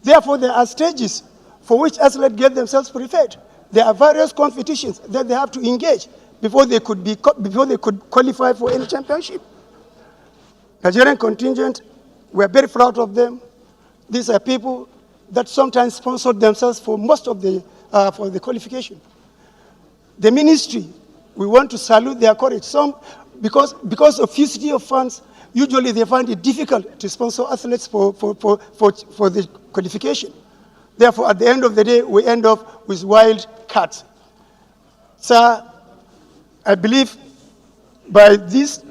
Therefore, there are stages for which athletes get themselves prepared. There are various competitions that they have to engage before they could qualify for any championship. Nigerian contingent, we are very proud of them. These are people that sometimes sponsored themselves for most of the for the qualification. The ministry, we want to salute their courage. Some, because of felicity of funds, usually they find it difficult to sponsor athletes for the qualification. Therefore, at the end of the day, we end up with wild cards. Sir, I believe by this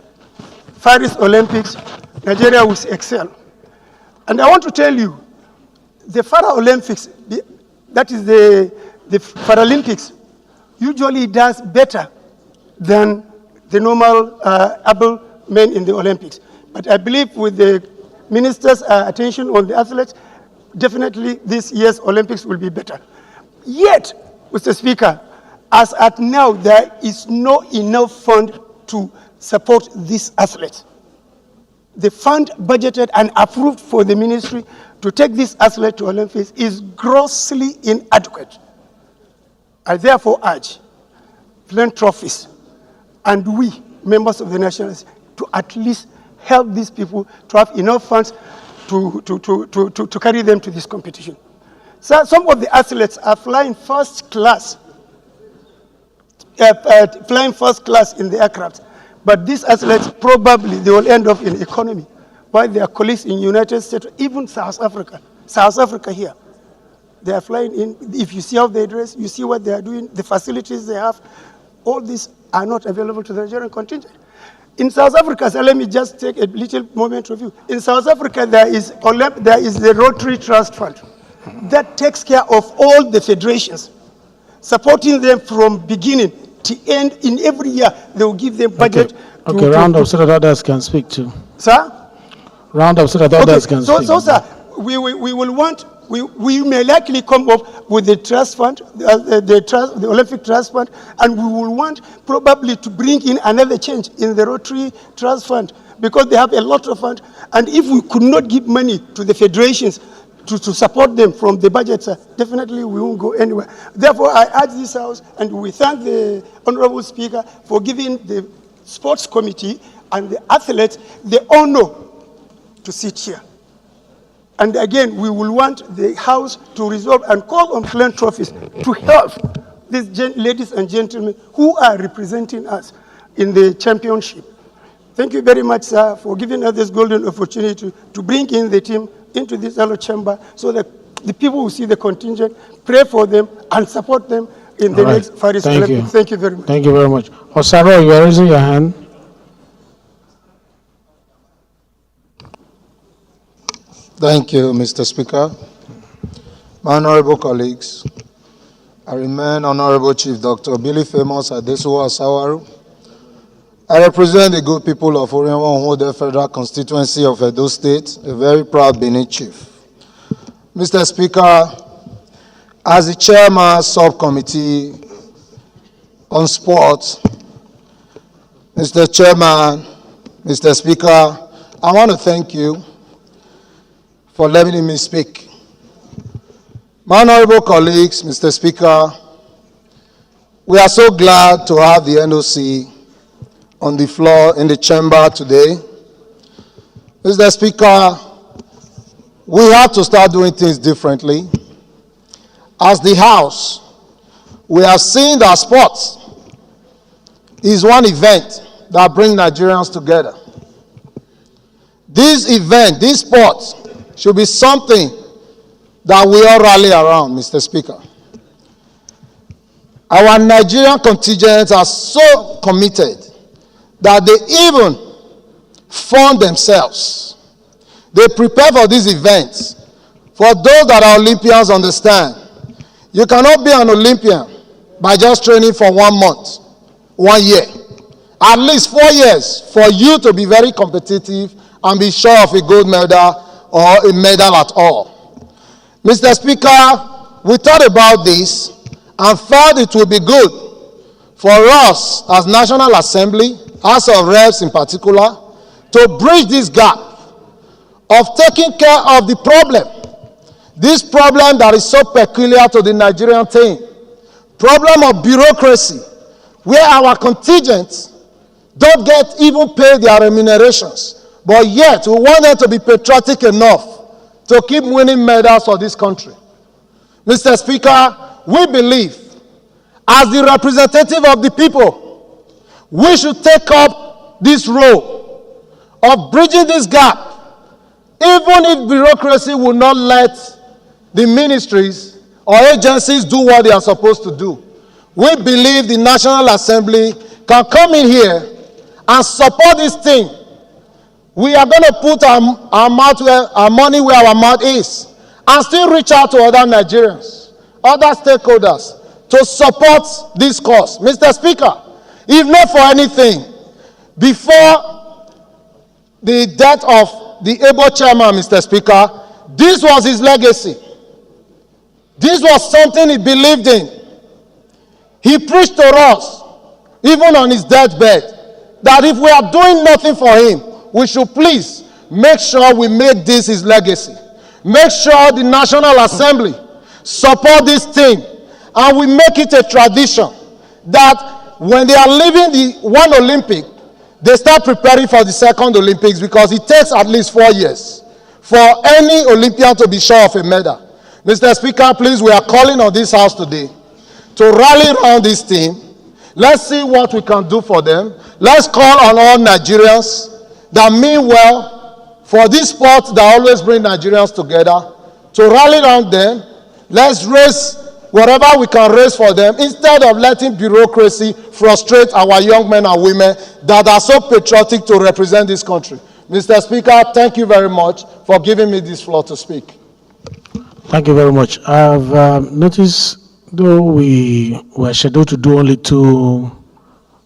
Paris Olympics, Nigeria will excel. And I want to tell you, the Paralympics, that is the Paralympics, usually does better than the normal able men in the Olympics. But I believe with the minister's attention on the athletes, definitely this year's Olympics will be better. Yet, Mr. Speaker, as at now, there is no enough fund to support these athletes. The fund budgeted and approved for the ministry to take this athlete to Olympics is grossly inadequate. I therefore urge philanthropists and we, members of the National Assembly, to at least help these people to have enough funds to carry them to this competition. So some of the athletes are flying first class in the aircraft. But these athletes, probably they will end up in economy, while their colleagues in United States, even South Africa here, they are flying in. If you see how they dress, you see what they are doing, the facilities they have, all these are not available to the Nigerian contingent. In South Africa, so let me just take a little moment of view. In South Africa, there is the Rotary Trust Fund that takes care of all the federations, supporting them from beginning to end. In every year, they will give them budget. Okay, round up so that others can speak too. Sir? Round up so that others can speak. So, sir, we may likely come up with the trust fund, the Olympic Trust Fund, and we will want probably to bring in another change in the Rotary Trust Fund, because they have a lot of funds. And if we could not give money to the federations to support them from the budget, sir, definitely we won't go anywhere. Therefore, I urge this House, and we thank the Honorable Speaker for giving the Sports Committee and the athletes the honor to sit here. And again, we will want the House to resolve and call on philanthropists to help these ladies and gentlemen who are representing us in the championship. Thank you very much, sir, for giving us this golden opportunity to bring in the team into this yellow chamber so that the people who see the contingent pray for them and support them in the next Paris Olympics. Thank you very much. Thank you very much. Osaro, you are raising your hand. Thank you, Mr. Speaker. My honorable colleagues, I remain Honorable Chief Dr. Billy Famous Adesuwa Asawaru. I represent the good people of Orienwa Federal Constituency of Edo State, a very proud Benin chief. Mr. Speaker, as the chairman subcommittee on sports, Mr. Chairman, Mr. Speaker, I want to thank you for letting me speak. My honorable colleagues, Mr. Speaker, we are so glad to have the NOC on the floor in the chamber today. Mr. Speaker, we have to start doing things differently. As the House, we have seen that sports is one event that brings Nigerians together. This event, this sports, should be something that we all rally around, Mr. Speaker. Our Nigerian contingents are so committed that they even fund themselves. They prepare for these events. For those that are Olympians understand, you cannot be an Olympian by just training for 1 month, 1 year. At least 4 years for you to be very competitive and be sure of a gold medal or a medal at all. Mr. Speaker, we thought about this and felt it would be good for us as National Assembly, House of Reps in particular, to bridge this gap of taking care of the problem. This problem that is so peculiar to the Nigerian thing. Problem of bureaucracy, where our contingents don't get even paid their remunerations, but yet we want them to be patriotic enough to keep winning medals for this country. Mr. Speaker, we believe, as the representative of the people, we should take up this role of bridging this gap, even if bureaucracy will not let the ministries or agencies do what they are supposed to do. We believe the National Assembly can come in here and support this thing. We are going to put our money where our mouth is and still reach out to other Nigerians, other stakeholders to support this cause. Mr. Speaker, if not for anything, before the death of the able chairman, Mr. Speaker, this was his legacy. This was something he believed in. He preached to us, even on his deathbed, that if we are doing nothing for him, we should please make sure we make this his legacy. Make sure the National Assembly support this thing, and we make it a tradition that when they are leaving the one Olympic, they start preparing for the second Olympics, because it takes at least 4 years for any Olympian to be sure of a medal. Mr. Speaker, please, we are calling on this House today to rally around this team. Let's see what we can do for them. Let's call on all Nigerians that mean well for this sport that always brings Nigerians together, to rally around them. Let's raise whatever we can raise for them, instead of letting bureaucracy frustrate our young men and women that are so patriotic to represent this country. Mr. Speaker, thank you very much for giving me this floor to speak. Thank you very much. I've noticed, though we were scheduled to do only 2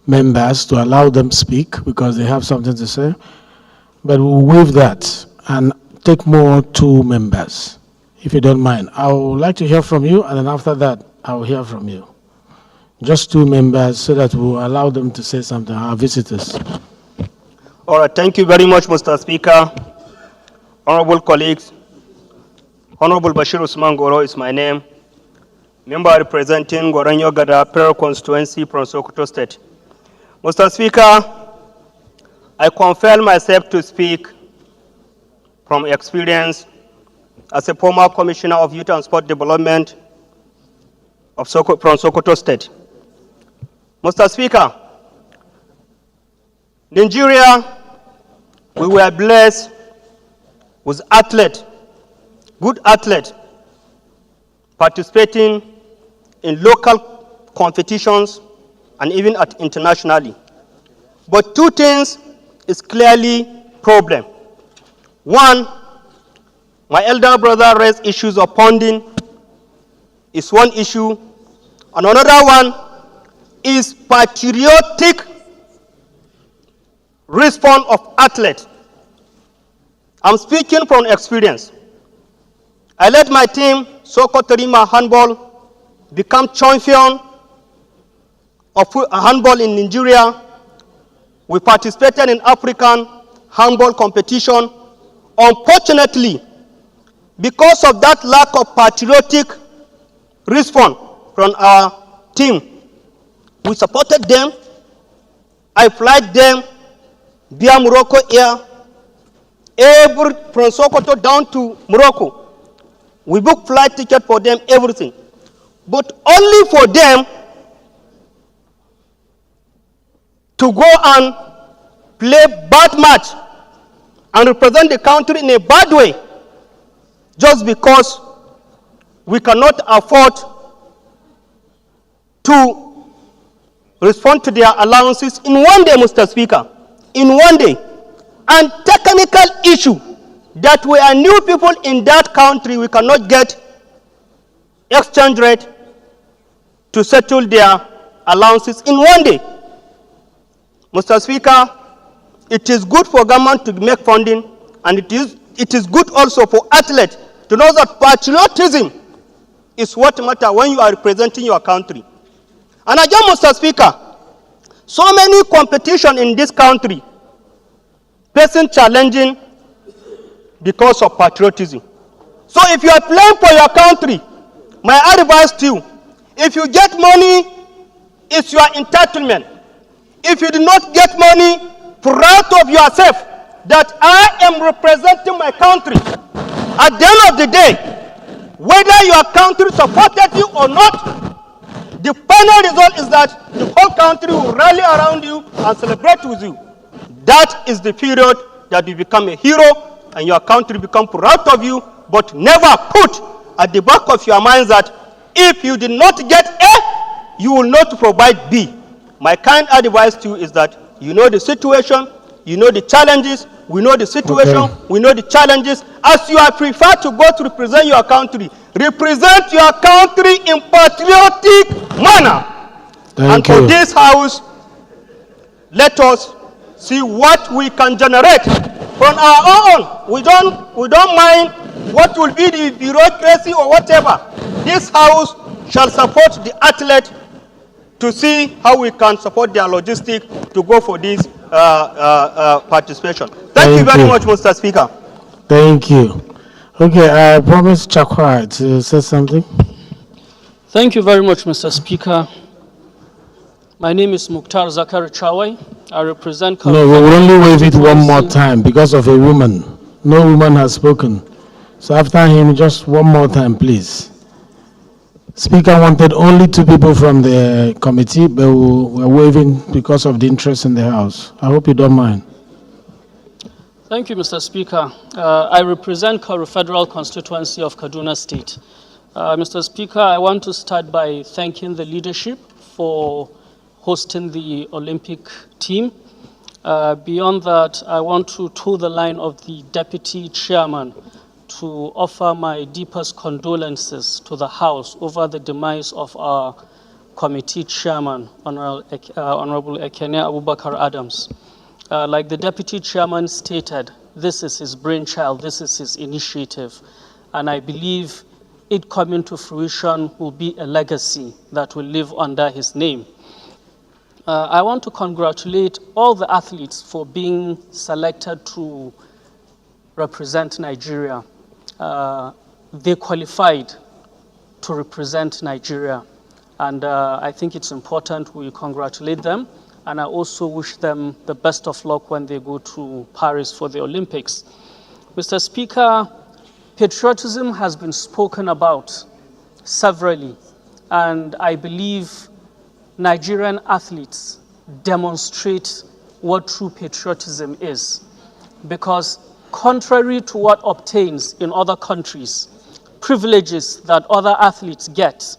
members to allow them speak because they have something to say, but we'll waive that and take more 2 members, if you don't mind. I would like to hear from you, and then after that, I will hear from you. Just 2 members so that we'll allow them to say something, our visitors. All right, thank you very much, Mr. Speaker. Honorable colleagues, Honorable Bashir Usman Goro is my name, member representing Goranyo Gada Pearl constituency from Sokoto State. Mr. Speaker, I confess myself to speak from experience as a former Commissioner of Youth and Sport Development from Sokoto State. Mr. Speaker, Nigeria, we were blessed with athletes, good athletes, participating in local competitions and even internationally. But 2 things is clearly problem. One, my elder brother raised issues of funding is one issue, and another one is patriotic response of athletes. I'm speaking from experience. I led my team, Sokoto Rima handball, become champion of handball in Nigeria. We participated in African handball competition. Unfortunately, because of that lack of patriotic response from our team, we supported them. I flight them via Morocco Air, from Sokoto down to Morocco. We booked flight ticket for them, everything. But only for them to go and play bad match and represent the country in a bad way, just because we cannot afford to respond to their allowances in one day, Mr. Speaker, in one day. And technical issue that we are new people in that country, we cannot get exchange rate to settle their allowances in one day. Mr. Speaker, it is good for government to make funding, and it is good also for athletes to know that patriotism is what matters when you are representing your country. And again, Mr. Speaker, so many competition in this country, person challenging because of patriotism. So if you are playing for your country, my advice to you, if you get money, it's your entitlement. If you do not get money, proud of yourself that I am representing my country. At the end of the day, whether your country supported you or not, the final result is that the whole country will rally around you and celebrate with you. That is the period that you become a hero and your country become proud of you, but never put at the back of your mind that if you did not get A, you will not provide B. My kind advice to you is that you know the situation, you know the challenges, we know the situation, we know the challenges. As you are preferred to go to represent your country in patriotic manner. Thank For you. this house, let us see what we can generate from our own. We don't mind what will be the bureaucracy or whatever. This house shall support the athlete to see how we can support their logistics to go for this participation. Thank you very much, Mr. Speaker. Thank you. Okay, I promise Chakwa to say something. Thank you very much, Mr. Speaker. My name is Mukhtar Zakari Chawai. I represent... No, we will only waive it one more time because of a woman. No woman has spoken. So after him, just one more time, please. Speaker wanted only 2 people from the committee, but we're waiving because of the interest in the House. I hope you don't mind. Thank you, Mr. Speaker. I represent Karu Federal Constituency of Kaduna State. Mr. Speaker, I want to start by thanking the leadership for hosting the Olympic team. Beyond that, I want to toe the line of the deputy chairman to offer my deepest condolences to the House over the demise of our committee chairman, Honorable Ekene Abubakar Adams. Like the deputy chairman stated, this is his brainchild, this is his initiative, and I believe it coming to fruition will be a legacy that will live under his name. I want to congratulate all the athletes for being selected to represent Nigeria. They qualified to represent Nigeria, and I think it's important we congratulate them, and I also wish them the best of luck when they go to Paris for the Olympics. Mr. Speaker, patriotism has been spoken about severally, and I believe Nigerian athletes demonstrate what true patriotism is, because contrary to what obtains in other countries, privileges that other athletes get,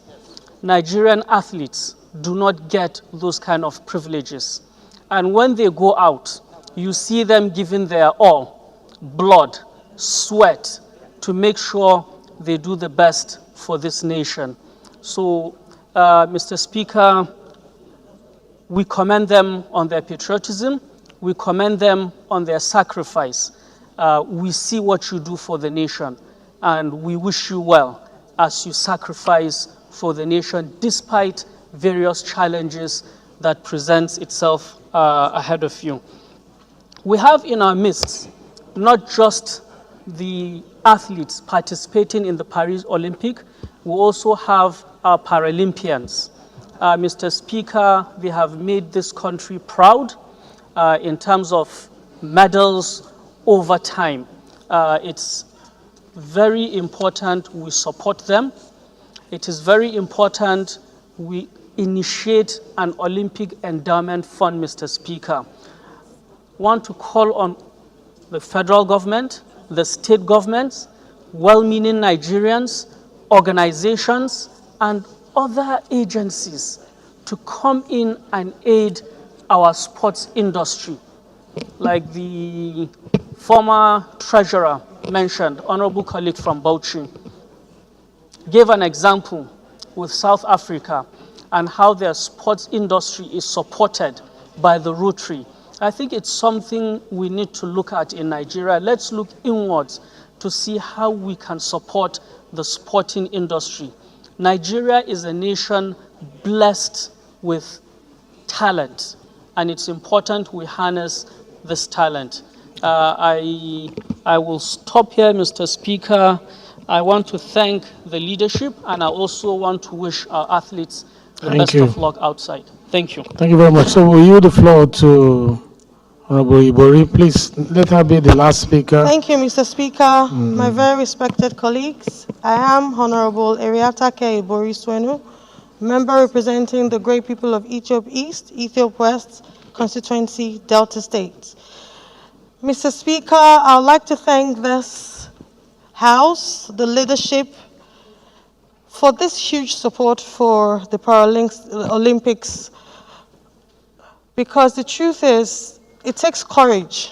Nigerian athletes do not get those kind of privileges. And when they go out, you see them giving their all, blood, sweat, to make sure they do the best for this nation. So, Mr. Speaker, we commend them on their patriotism. We commend them on their sacrifice. We see what you do for the nation, and we wish you well as you sacrifice for the nation despite various challenges that presents itself ahead of you. We have in our midst not just the athletes participating in the Paris Olympic, we also have our Paralympians. Mr. Speaker, they have made this country proud in terms of medals over time. It's very important we support them. It is very important we initiate an Olympic endowment fund, Mr. Speaker. Want to call on the federal government, the state governments, well-meaning Nigerians, organizations, and other agencies to come in and aid our sports industry. Like the former treasurer mentioned, honorable colleague from Bauchi, gave an example with South Africa and how their sports industry is supported by the Rotary. I think it's something we need to look at in Nigeria. Let's look inwards to see how we can support the sporting industry. Nigeria is a nation blessed with talent, and it's important we harness this talent. I will stop here, Mr. Speaker. I want to thank the leadership, and I also want to wish our athletes the best of luck outside. Thank you. Thank you very much. So we yield the floor to Honorable Ibori. Please let her be the last speaker. Thank you, Mr. Speaker. My very respected colleagues, I am Honorable Eriatake Ibori Swenu, member representing the great people of Ethiop East, Ethiop West constituency, Delta State. Mr. Speaker, I would like to thank this House, the leadership, for this huge support for the Olympics, because the truth is, it takes courage.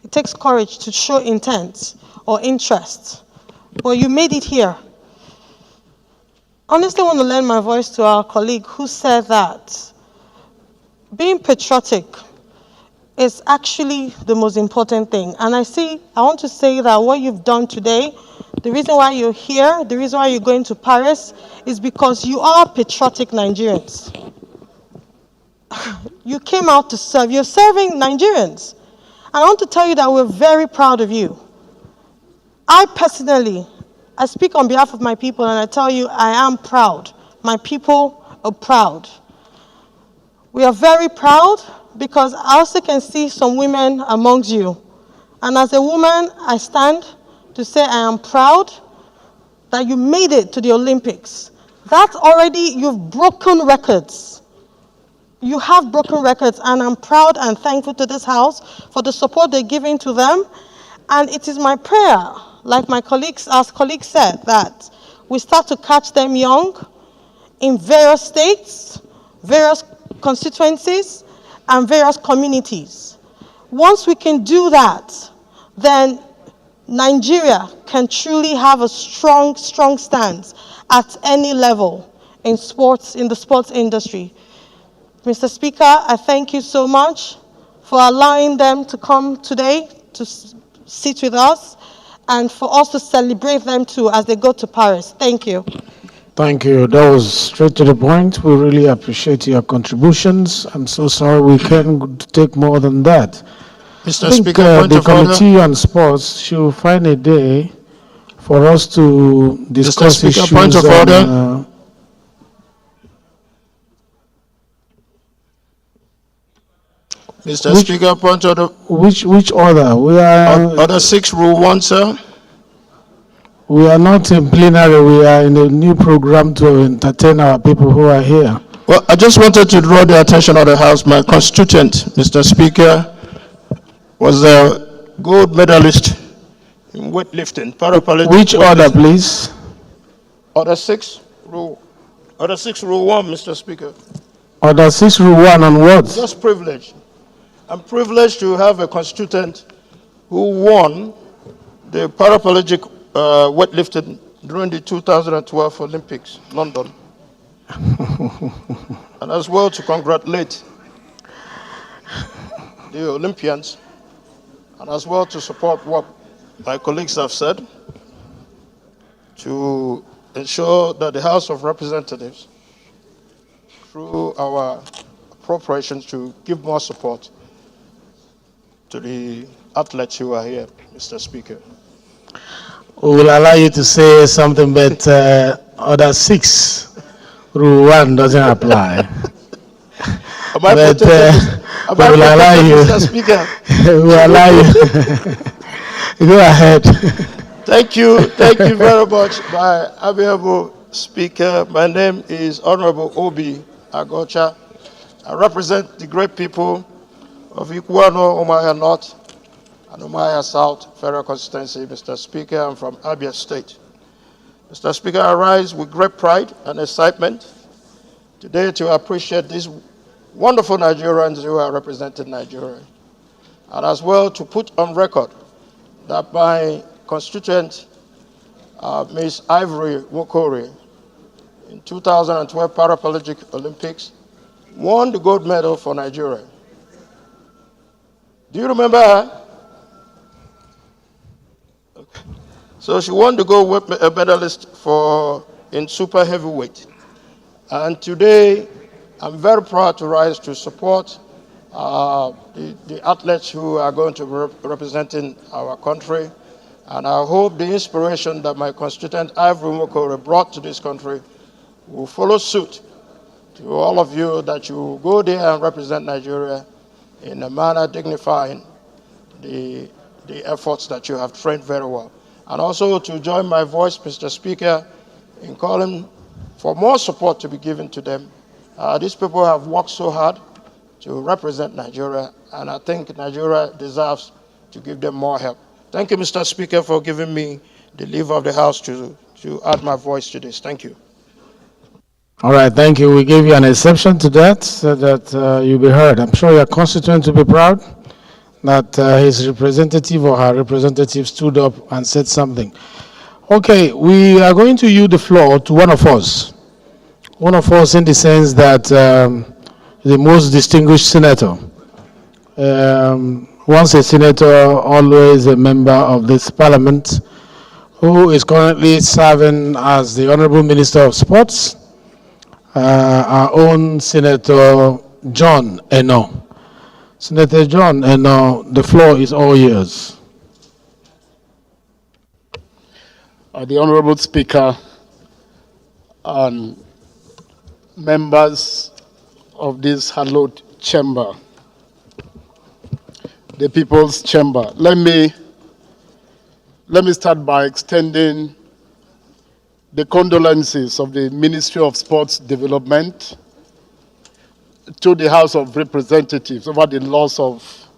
It takes courage to show intent or interest, but you made it here. Honestly, I want to lend my voice to our colleague who said that being patriotic is actually the most important thing. And I want to say that what you've done today, the reason why you're here, the reason why you're going to Paris, is because you are patriotic Nigerians. You came out to serve. You're serving Nigerians. And I want to tell you that we're very proud of you. I personally, I speak on behalf of my people, and I tell you, I am proud. My people are proud. We are very proud because I also can see some women amongst you. And as a woman, I stand to say I am proud that you made it to the Olympics. That's already, you've broken records. You have broken records, and I'm proud and thankful to this House for the support they're giving to them. And it is my prayer, like my colleagues, as colleagues said, that we start to catch them young in various states, various constituencies, and various communities. Once we can do that, then Nigeria can truly have a strong stance at any level in sports, in the sports industry. Mr. Speaker, I thank you so much for allowing them to come today to sit with us and for us to celebrate them too as they go to Paris. Thank you. Thank you. That was straight to the point. We really appreciate your contributions. I'm so sorry we can't take more than that. Mr. Speaker, the Committee on Sports should find a day for us to discuss Mr. Speaker, issues point of order. Mr. Speaker, point of order. Which order? We are Order 6, Rule 1, sir. We are not in plenary. We are in a new program to entertain our people who are here. Well, I just wanted to draw the attention of the House. My constituent, Mr. Speaker, was a gold medalist in weightlifting, paraplegic. Which order, please? Order 6, Rule 1, Mr. Speaker. Order 6, Rule 1 on what? Just privilege. I'm privileged to have a constituent who won the paraplegic weightlifting during the 2012 Olympics, London. And as well to congratulate the Olympians, and as well to support what my colleagues have said, to ensure that the House of Representatives, through our appropriations, to give more support to the athletes who are here, Mr. Speaker. We will allow you to say something, but Order 6, Rule 1 doesn't apply. But we will allow you. Mr. Speaker? We will allow you. Go ahead. Thank you very much, my amiable Speaker. My name is Honorable Obi Agocha. I represent the great people of Iguano, Umuahia North, and Umuahia South Federal Constituency. Mr. Speaker, I'm from Abia State. Mr. Speaker, I rise with great pride and excitement today to appreciate these wonderful Nigerians who are representing Nigeria, and as well to put on record that my constituent, Ms. Ivory Wokore, in 2012 Paraplegic Olympics, won the gold medal for Nigeria. Do you remember her? Okay. So she won the gold medalist for in super heavyweight. And today, I'm very proud to rise to support the athletes who are going to be representing our country. And I hope the inspiration that my constituent Ivory Mokore brought to this country will follow suit to all of you, that you go there and represent Nigeria in a manner dignifying the efforts that you have trained very well. And also to join my voice, Mr. Speaker, in calling for more support to be given to them. These people have worked so hard to represent Nigeria, and I think Nigeria deserves to give them more help. Thank you, Mr. Speaker, for giving me the leave of the House to add my voice to this. Thank you. All right, thank you. We gave you an exception to that so that you'll be heard. I'm sure your constituent will be proud that his representative or her representative stood up and said something. Okay, we are going to yield the floor to one of us. One of us in the sense that the most distinguished senator. Once a senator, always a member of this parliament, who is currently serving as the Honorable Minister of Sports, our own Senator John Eno. Senator John Eno, the floor is all yours. The Honorable Speaker and members of this hallowed chamber, the People's Chamber. Let me start by extending the condolences of the Ministry of Sports Development to the House of Representatives over the loss of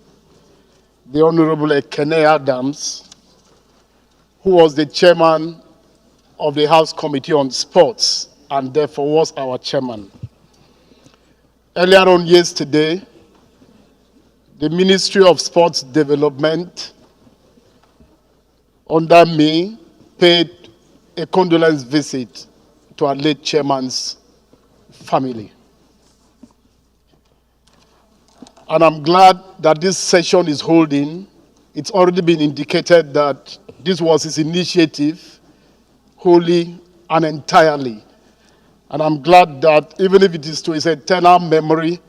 the Honorable Ekene Adams, who was the chairman of the House Committee on Sports and therefore was our chairman. Earlier on yesterday, the Ministry of Sports Development, under me, paid a condolence visit to our late chairman's family. And I'm glad that this session is holding. It's already been indicated that this was his initiative, wholly and entirely. And I'm glad that even if it is to his eternal memory,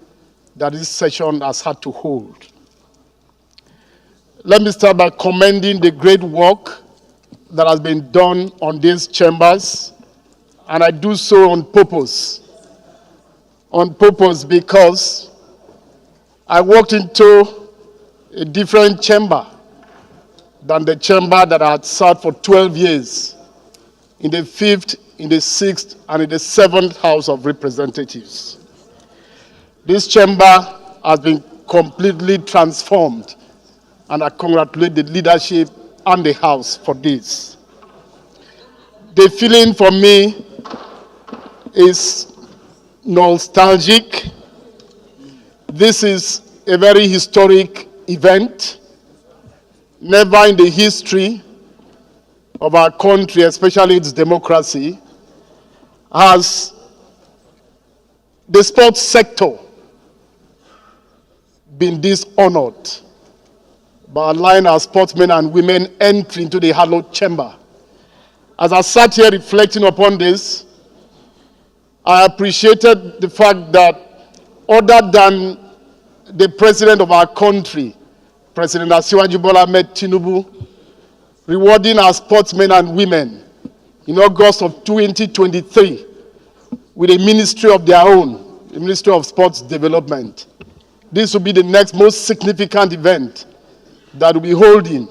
that this session has had to hold. Let me start by commending the great work that has been done on these chambers, and I do so on purpose. On purpose because I walked into a different chamber than the chamber that I had served for 12 years, in the 5th, in the 6th, and in the 7th House of Representatives. This chamber has been completely transformed, and I congratulate the leadership and the House for this. The feeling for me is nostalgic. This is a very historic event. Never in the history of our country, especially its democracy, has the sports sector been this honored by allowing our sportsmen and women entry into the hallowed chamber. As I sat here reflecting upon this, I appreciated the fact that other than the president of our country, President Asiwaju Bola Ahmed Tinubu, rewarding our sportsmen and women in August of 2023 with a ministry of their own, the Ministry of Sports Development. This will be the next most significant event that will be holding,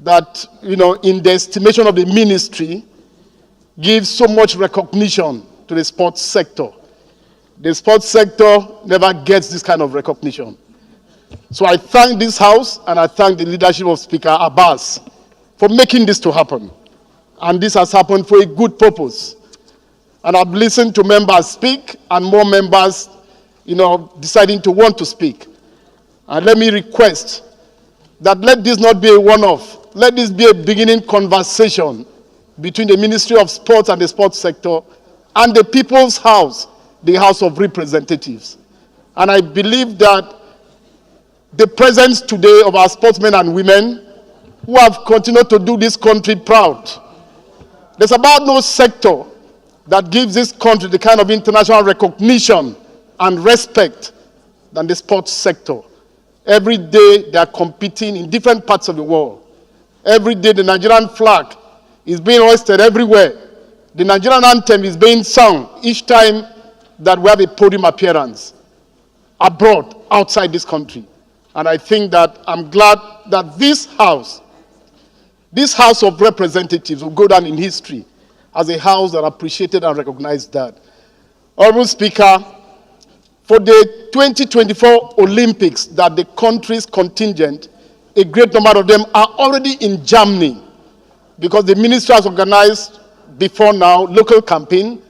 that, in the estimation of the ministry, gives so much recognition to the sports sector. The sports sector never gets this kind of recognition. So I thank this House and I thank the leadership of Speaker Abbas for making this to happen. And this has happened for a good purpose. And I've listened to members speak and more members, deciding to want to speak. And let me request that let this not be a one-off. Let this be a beginning conversation between the Ministry of Sports and the sports sector and the People's House, the House of Representatives. And I believe that the presence today of our sportsmen and women who have continued to do this country proud. There's about no sector that gives this country the kind of international recognition and respect than the sports sector. Every day they are competing in different parts of the world. Every day the Nigerian flag is being hoisted everywhere. The Nigerian anthem is being sung each time that we have a podium appearance abroad, outside this country. And I think that I'm glad that this House of Representatives will go down in history as a house that appreciated and recognized that. Honorable Speaker, for the 2024 Olympics that the country's contingent, a great number of them are already in Germany because the ministry has organized before now local campaign,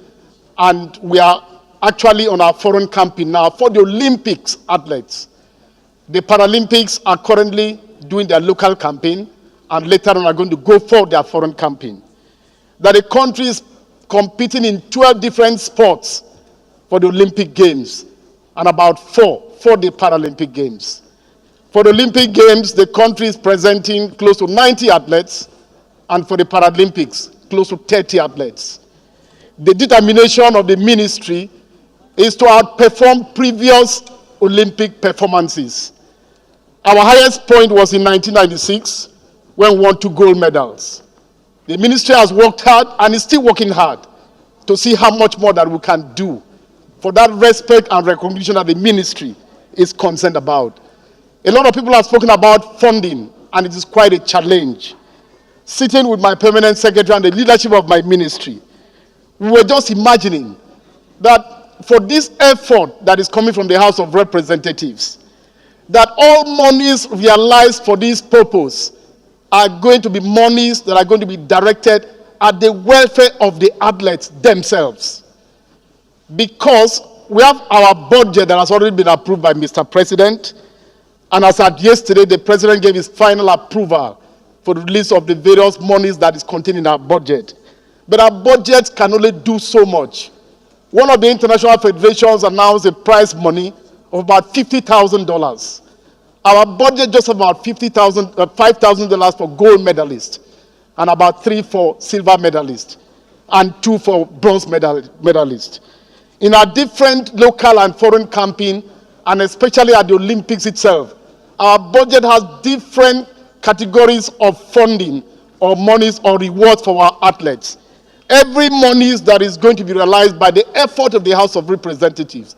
and we are actually on our foreign campaign now for the Olympics athletes. The Paralympics are currently doing their local campaign and later on are going to go for their foreign campaign. That the country is competing in 12 different sports for the Olympic Games and about 4 for the Paralympic Games. For the Olympic Games, the country is presenting close to 90 athletes, and for the Paralympics, close to 30 athletes. The determination of the ministry is to outperform previous Olympic performances. Our highest point was in 1996 when we won 2 gold medals. The ministry has worked hard and is still working hard to see how much more that we can do for that respect and recognition that the ministry is concerned about. A lot of people have spoken about funding, and it is quite a challenge. Sitting with my permanent secretary and the leadership of my ministry, we were just imagining that for this effort that is coming from the House of Representatives, that all monies realized for this purpose are going to be monies that are going to be directed at the welfare of the athletes themselves. Because we have our budget that has already been approved by Mr. President, and as at yesterday, the President gave his final approval for the release of the various monies that is contained in our budget. But our budget can only do so much. One of the international federations announced a prize money of about $50,000. Our budget just about $5,000 for gold medalists, and about 3 for silver medalists, and 2 for bronze medalists. In our different local and foreign campaign, and especially at the Olympics itself, our budget has different categories of funding or monies or rewards for our athletes. Every money that is going to be realized by the effort of the House of Representatives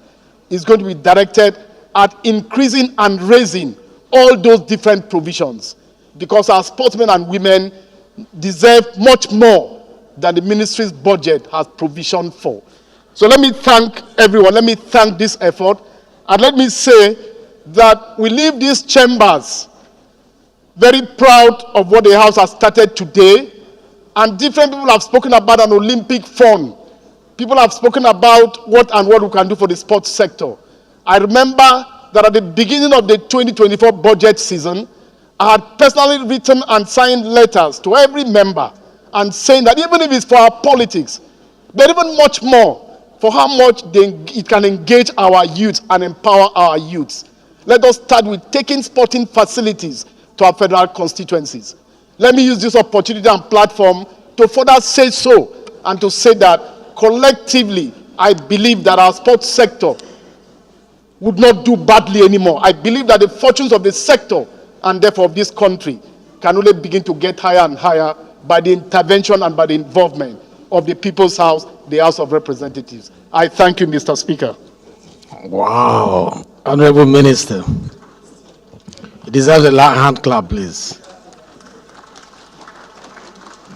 is going to be directed at increasing and raising all those different provisions, because our sportsmen and women deserve much more than the ministry's budget has provision for. So let me thank everyone. Let me thank this effort. And let me say that we leave these chambers very proud of what the House has started today. And different people have spoken about an Olympic fund. People have spoken about what we can do for the sports sector. I remember that at the beginning of the 2024 budget season, I had personally written and signed letters to every member and saying that even if it's for our politics, but even much more for how much it can engage our youth and empower our youths. Let us start with taking sporting facilities to our federal constituencies. Let me use this opportunity and platform to further say so, and to say that collectively, I believe that our sports sector would not do badly anymore. I believe that the fortunes of the sector, and therefore of this country, can only begin to get higher and higher by the intervention and by the involvement of the People's House, the House of Representatives. I thank you, Mr. Speaker. Wow. Honorable Minister, you deserve a hand clap, please.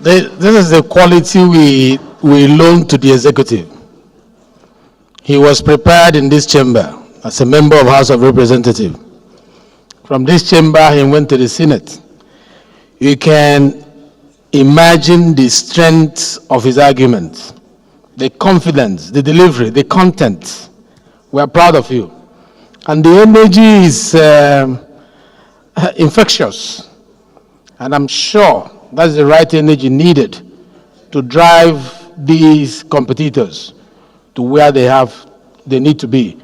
This is the quality we loan to the executive. He was prepared in this chamber as a member of House of Representatives. From this chamber, he went to the Senate. You can imagine the strength of his argument, the confidence, the delivery, the content. We are proud of you. And the energy is infectious. And I'm sure that's the right energy needed to drive these competitors to where they need to be.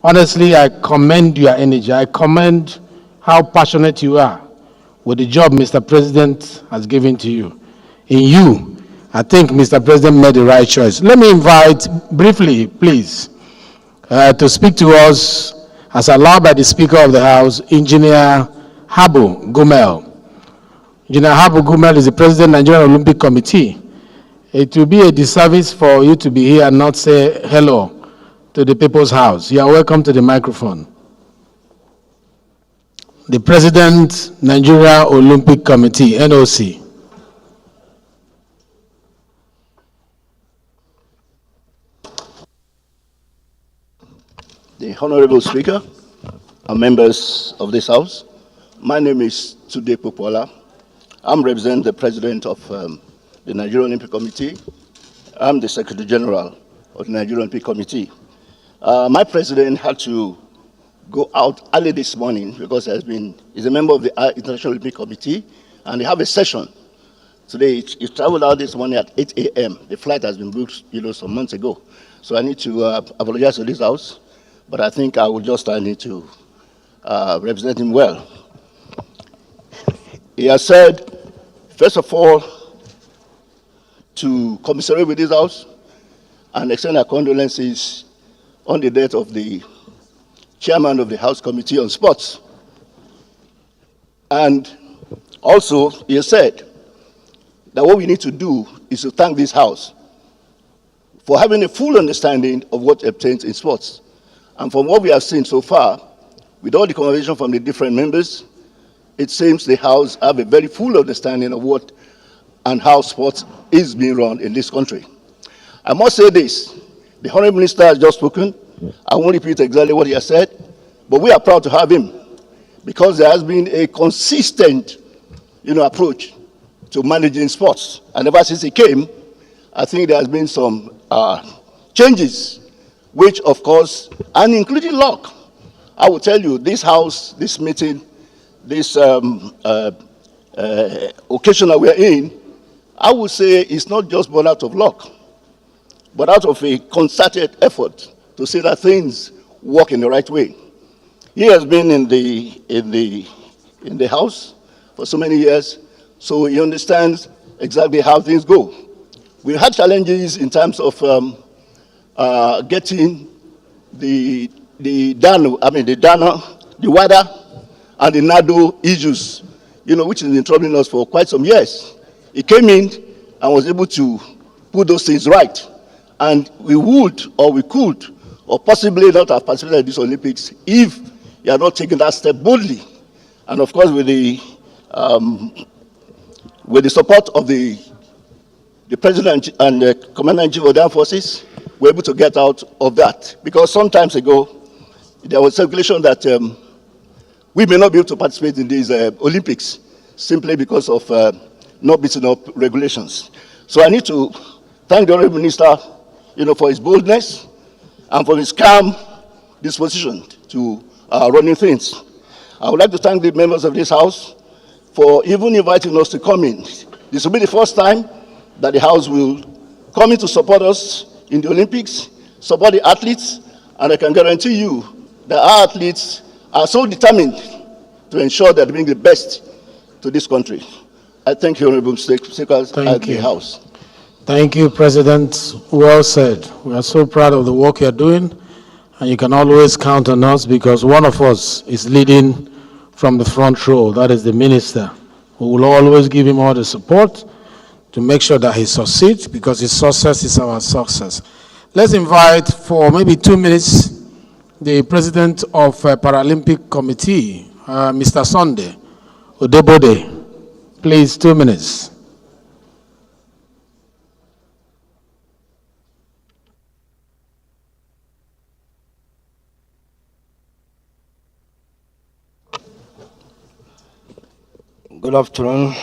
Honestly, I commend your energy. I commend how passionate you are with the job Mr. President has given to you. In you I think Mr. President made the right choice. Let me invite briefly, please, to speak to us, as allowed by the Speaker of the House, Engineer Habu Gumel. Engineer Habu Gumel is the President of the Nigerian Olympic Committee. It will be a disservice for you to be here and not say hello to the People's House. You are welcome to the microphone. The President, Nigeria Olympic Committee, NOC. The Honorable Speaker and members of this House, my name is Tude Popola. I'm representing the President of the Nigerian Olympic Committee. I'm the Secretary General of the Nigerian Olympic Committee. My President had to go out early this morning because he's a member of the International Olympic Committee, and they have a session. Today, he traveled out this morning at 8 a.m. The flight has been booked, some months ago. So I need to apologize to this House, but I think I need to represent him well. He has said, first of all, to commiserate with this House and extend our condolences on the death of the Chairman of the House Committee on Sports. And also, he has said that what we need to do is to thank this House for having a full understanding of what obtains in sports. And from what we have seen so far, with all the conversation from the different members, it seems the House have a very full understanding of what and how sports is being run in this country. I must say this, the Honourable Minister has just spoken. I won't repeat exactly what he has said, but we are proud to have him because there has been a consistent, approach to managing sports. And ever since he came, I think there has been some changes, which of course, and including luck. I will tell you, this House, this meeting, this occasion that we are in, I would say it's not just born out of luck, but out of a concerted effort to see that things work in the right way. He has been in the House for so many years, so he understands exactly how things go. We had challenges in terms of getting the WADA and the NADO issues, which has been troubling us for quite some years. He came in and was able to put those things right. And we would, or we could, or possibly not have participated in these Olympics if you had not taken that step boldly. And of course, with the support of the President and the Commander-in-Chief of the Armed Forces, we're able to get out of that. Because some time ago, there was speculation that we may not be able to participate in these Olympics simply because of not beating up regulations. So I need to thank the Honourable Minister, for his boldness and for his calm disposition to running things. I would like to thank the members of this House for even inviting us to come in. This will be the first time that the House will come in to support us in the Olympics, support the athletes, and I can guarantee you that our athletes are so determined to ensure that they bring the best to this country. I thank you, Honourable Speakers at the House. Thank you, President. Well said. We are so proud of the work you are doing, and you can always count on us because one of us is leading from the front row. That is the minister. We will always give him all the support to make sure that he succeeds because his success is our success. Let's invite for maybe 2 minutes the President of Paralympic Committee, Mr. Sunday Odebode. Please, 2 minutes. Good afternoon,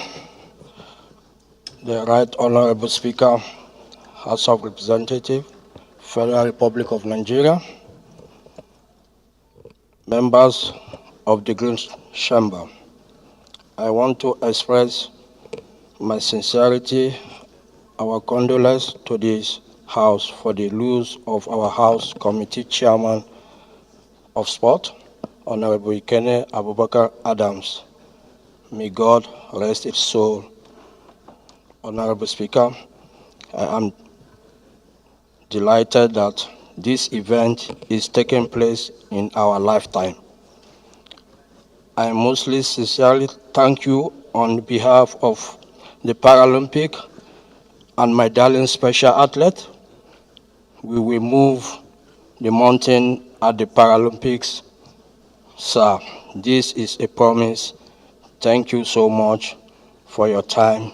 the Right Honorable Speaker, House of Representatives, Federal Republic of Nigeria, members of the Green Chamber. I want to express my sincerity, our condolence to this House for the loss of our House Committee Chairman of Sport, Honorable Ikene Abubakar Adams. May God rest its soul. Honorable Speaker, I am delighted that this event is taking place in our lifetime. I mostly sincerely thank you on behalf of the Paralympic and my darling special athlete. We will move the mountain at the Paralympics. Sir, this is a promise. Thank you so much for your time.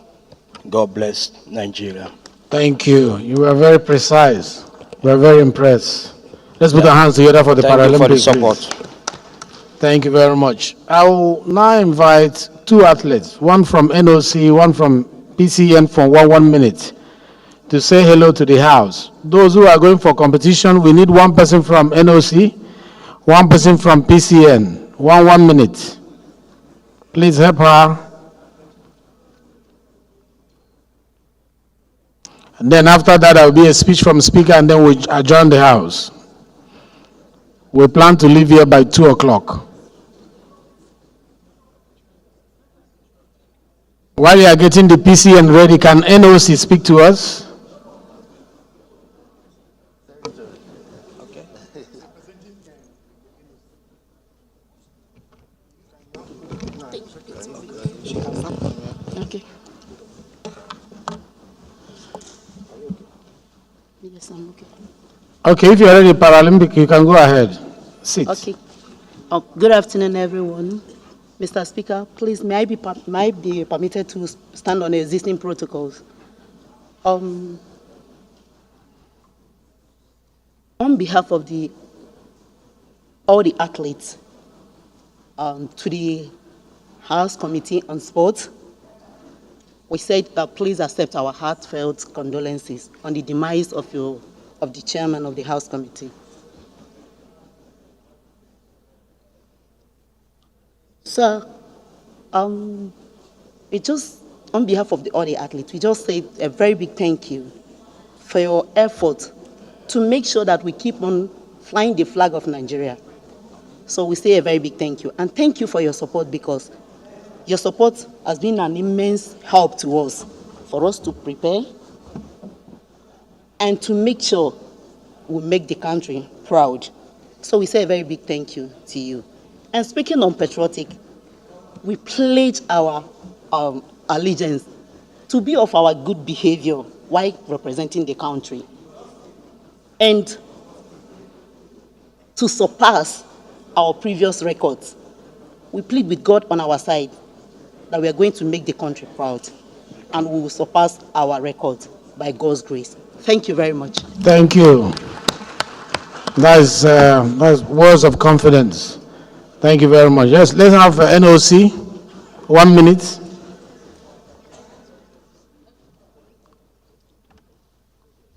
God bless Nigeria. Thank you. You were very precise. We are very impressed. Let's put our hands together for the Thank you for the Paralympic, support. please. Thank you very much. I will now invite two athletes, one from NOC, one from PCN for 1 minute, to say hello to the house. Those who are going for competition, we need one person from NOC, one person from PCN. 1 minute. Please help her. And then after that, there will be a speech from speaker, and then we adjourn the house. We plan to leave here by 2 o'clock. While you are getting the PCN ready, can NOC speak to us? Okay. Yes, I'm okay. Okay, if you're ready, Paralympic, you can go ahead. Sit. Okay. Good afternoon, everyone. Mr. Speaker, please, may I be permitted to stand on the existing protocols? On behalf of all the athletes, to the House Committee on Sport, we said please accept our heartfelt condolences on the demise of the chairman of the House Committee. Sir, it just, on behalf of all the athletes, we just say a very big thank you for your effort to make sure that we keep on flying the flag of Nigeria. So we say a very big thank you. And thank you for your support, because your support has been an immense help to us, for us to prepare and to make sure we make the country proud. So we say a very big thank you to you. And speaking on patriotic, we pledge our allegiance to be of our good behavior while representing the country, and to surpass our previous records. We plead with God on our side that we are going to make the country proud, and we will surpass our records by God's grace. Thank you very much. Thank you. That's words of confidence. Thank you very much. Yes, let's have NOC. 1 minute.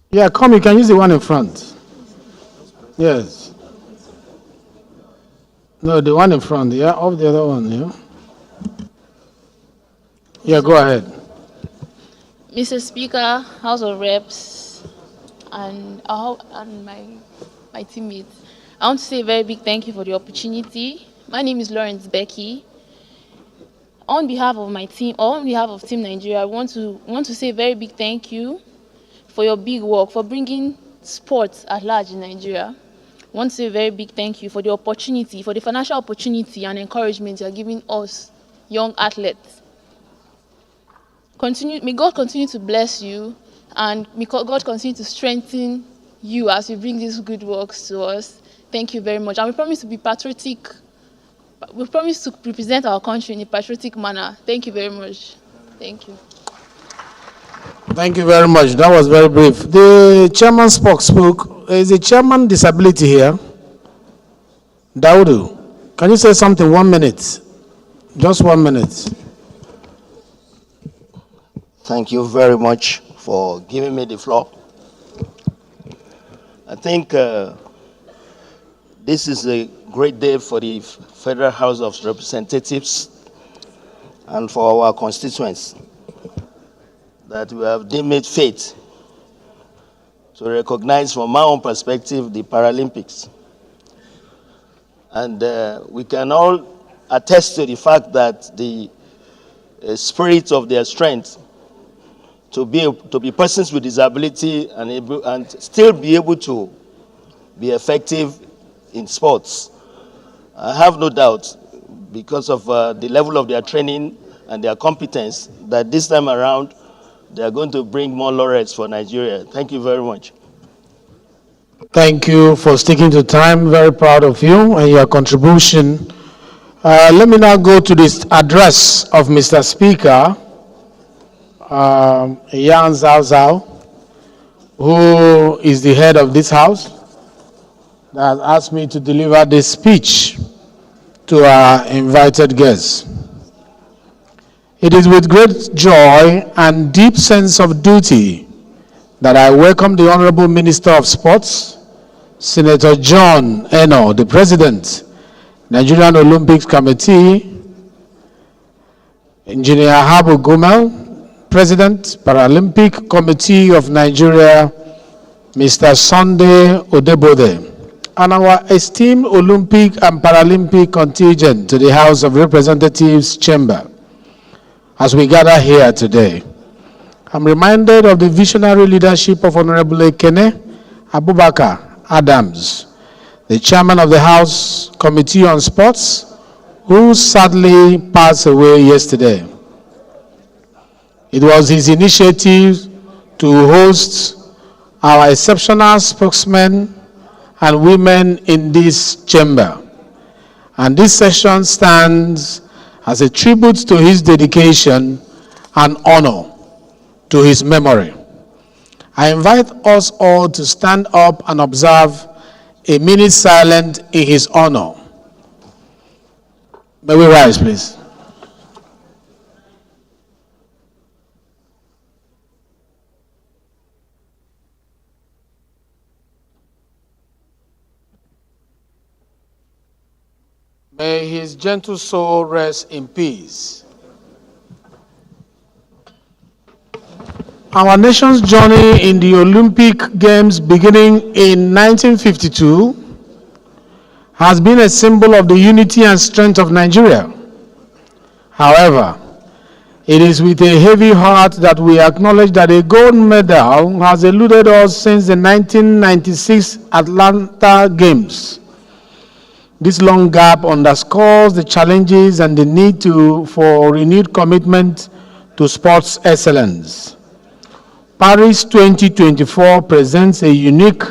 Yeah, come, you can use the one in front. Yes. No, the one in front, yeah, of the other one, yeah. Yeah, go ahead. Mr. Speaker, House of Reps, and my teammates, I want to say a very big thank you for the opportunity. My name is Lawrence Becky. On behalf of my team, or on behalf of Team Nigeria, I want to say a very big thank you for your big work, for bringing sports at large in Nigeria. I want to say a very big thank you for the opportunity, for the financial opportunity and encouragement you are giving us young athletes. May God continue to bless you, and may God continue to strengthen you as you bring these good works to us. Thank you very much. And we promise to be patriotic. We promise to represent our country in a patriotic manner. Thank you very much. Thank you. Thank you very much. That was very brief. The chairman spoke. Is the chairman disability here? Daudu, can you say something? 1 minute. Just 1 minute. Thank you very much for giving me the floor. I think this is a great day for the Federal House of Representatives and for our constituents, that we have deemed it fit to recognize, from my own perspective, the Paralympics. And we can all attest to the fact that the spirit of their strength to be persons with disability and still be able to be effective in sports. I have no doubt, because of the level of their training and their competence, that this time around they are going to bring more laureates for Nigeria. Thank you very much. Thank you for sticking to time. Very proud of you and your contribution. Let me now go to this address of Mr. Speaker, Yan Zhao Zhao, who is the head of this house, that has asked me to deliver this speech to our invited guests. It is with great joy and deep sense of duty that I welcome the Honorable Minister of Sports, Senator John Eno, the President, Nigerian Olympics Committee, Engineer Habu Gumel, President, Paralympic Committee of Nigeria, Mr. Sunday Odebode, and our esteemed Olympic and Paralympic contingent to the House of Representatives Chamber. As we gather here today, I'm reminded of the visionary leadership of Honorable Ekene Abubakar Adams, the chairman of the House Committee on Sports, who sadly passed away yesterday. It was his initiative to host our exceptional spokesmen and women in this chamber. And this session stands as a tribute to his dedication and honor to his memory. I invite us all to stand up and observe a minute silence in his honor. May we rise, please. May his gentle soul rest in peace. Our nation's journey in the Olympic Games beginning in 1952 has been a symbol of the unity and strength of Nigeria. However, it is with a heavy heart that we acknowledge that a gold medal has eluded us since the 1996 Atlanta Games. This long gap underscores the challenges and the need for renewed commitment to sports excellence. Paris 2024 presents a unique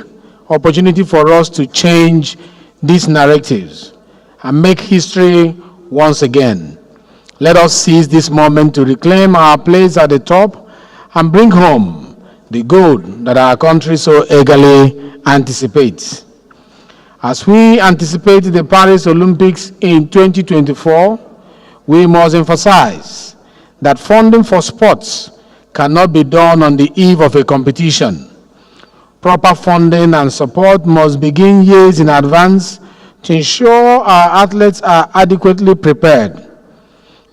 opportunity for us to change these narratives and make history once again. Let us seize this moment to reclaim our place at the top and bring home the gold that our country so eagerly anticipates. As we anticipate the Paris Olympics in 2024, we must emphasize that funding for sports cannot be done on the eve of a competition. Proper funding and support must begin years in advance to ensure our athletes are adequately prepared.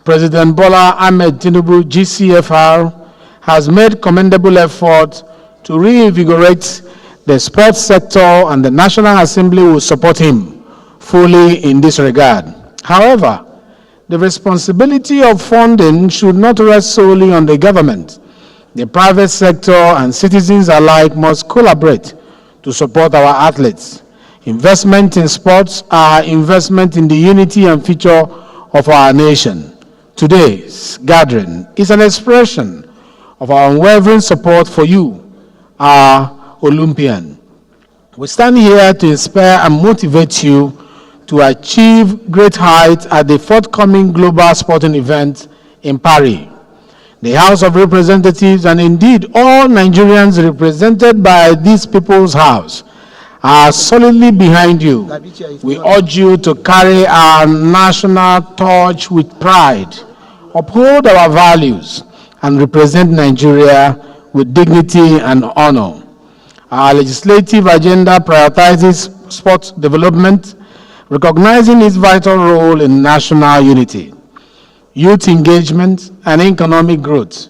President Bola Ahmed Tinubu, GCFR, has made commendable effort to reinvigorate the sports sector, and the National Assembly will support him fully in this regard. However, the responsibility of funding should not rest solely on the government. The private sector and citizens alike must collaborate to support our athletes. Investment in sports are investment in the unity and future of our nation. Today's gathering is an expression of our unwavering support for you, our Olympian. We stand here to inspire and motivate you to achieve great heights at the forthcoming global sporting event in Paris. The House of Representatives, and indeed all Nigerians represented by this People's House, are solidly behind you. We urge you to carry our national torch with pride, uphold our values, and represent Nigeria with dignity and honor. Our legislative agenda prioritizes sports development, recognizing its vital role in national unity, youth engagement, and economic growth.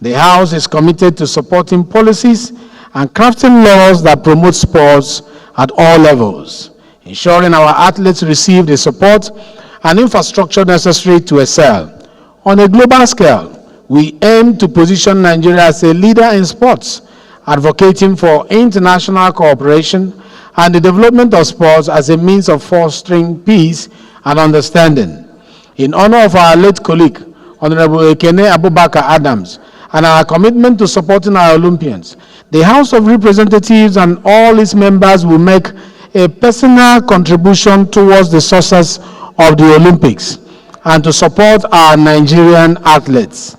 The House is committed to supporting policies and crafting laws that promote sports at all levels, ensuring our athletes receive the support and infrastructure necessary to excel. On a global scale, We aim to position Nigeria as a leader in sports, advocating for international cooperation and the development of sports as a means of fostering peace and understanding. In honor of our late colleague, Honorable Ekene Abubakar Adams, and our commitment to supporting our Olympians, the House of Representatives and all its members will make a personal contribution towards the success of the Olympics and to support our Nigerian athletes.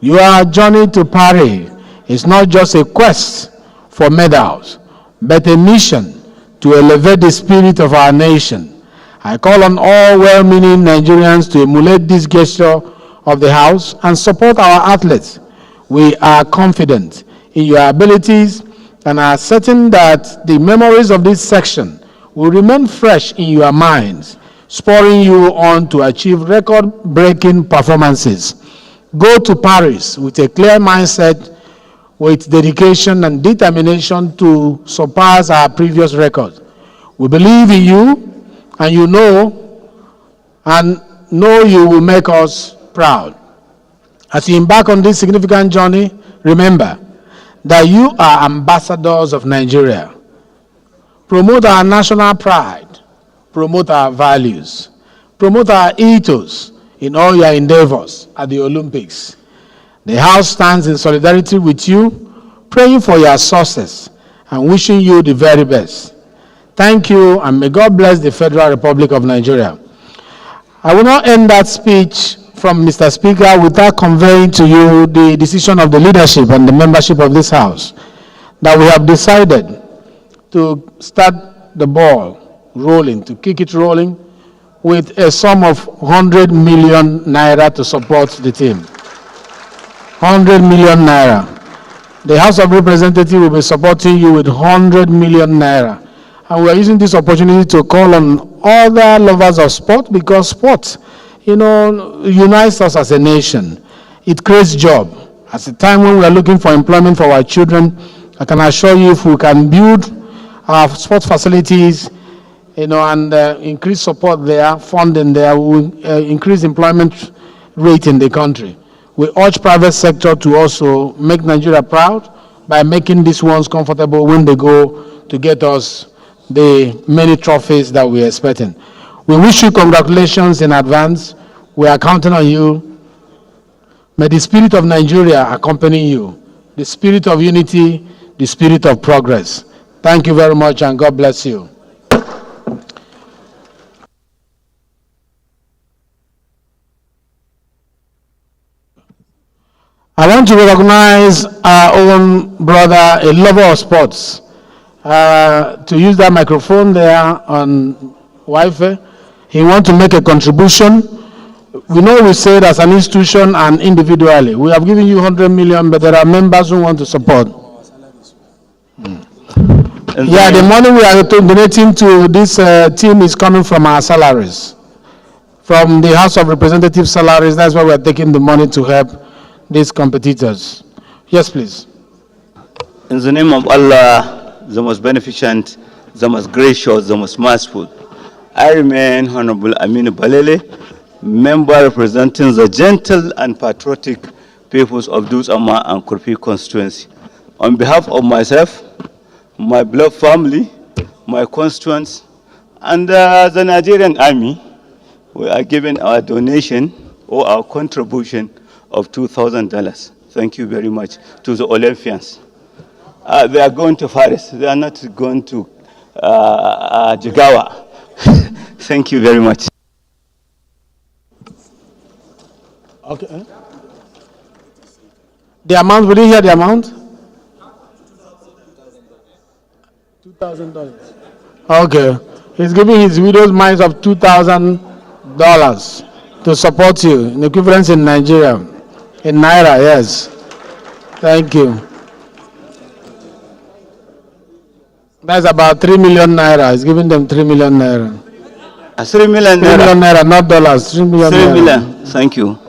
Your journey to Paris is not just a quest for medals, but a mission to elevate the spirit of our nation. I call on all well-meaning Nigerians to emulate this gesture of the House and support our athletes. We are confident in your abilities and are certain that the memories of this section will remain fresh in your minds, spurring you on to achieve record-breaking performances. Go to Paris with a clear mindset, with dedication and determination to surpass our previous record. We believe in you, and you know you will make us proud. As you embark on this significant journey, remember that you are ambassadors of Nigeria. Promote our national pride, promote our values, promote our ethos in all your endeavors at the Olympics. The House stands in solidarity with you, praying for your success and wishing you the very best. Thank you, and may God bless the Federal Republic of Nigeria. I will not end that speech from Mr. Speaker without conveying to you the decision of the leadership and the membership of this House, that we have decided to start the ball rolling, to kick it rolling, with a sum of 100 million naira to support the team. 100 million naira. The House of Representatives will be supporting you with 100 million naira. And we are using this opportunity to call on other lovers of sport, because sport, unites us as a nation. It creates jobs. At a time when we are looking for employment for our children, I can assure you, if we can build our sports facilities, and increase support there, funding there, we will increase employment rate in the country. We urge private sector to also make Nigeria proud by making these ones comfortable when they go to get us the many trophies that we're expecting. We wish you congratulations in advance. We are counting on you. May the spirit of Nigeria accompany you, the spirit of unity, the spirit of progress. Thank you very much, and God bless you. I want to recognize our own brother, a lover of sports, to use that microphone there on Wi-Fi. He wants to make a contribution. We know we say it as an institution and individually. We have given you 100 million, but there are members who want to support. Yeah, the money we are donating to this team is coming from our salaries. From the House of Representatives salaries, that's why we are taking the money to help these competitors. Yes, please. In the name of Allah, the most beneficent, the most gracious, the most merciful, I remain Honorable Aminu Balele, member representing the gentle and patriotic peoples of Dutama and Kurpi constituency. On behalf of myself, my beloved family, my constituents, and the Nigerian Army, we are giving our donation or our contribution of $2,000. Thank you very much to the Olympians. They are going to Paris. They are not going to Jigawa. Thank you very much. Okay. The amount, we didn't hear the amount? $2,000. Okay. He's giving his widow's mite of $2,000 to support you, in equivalence in Nigeria. In Naira, yes. Thank you. That's about 3 million Naira. He's giving them 3 million Naira. 3 million Naira. 3 million Naira, not dollars. 3 million 3 Naira. million. Thank you.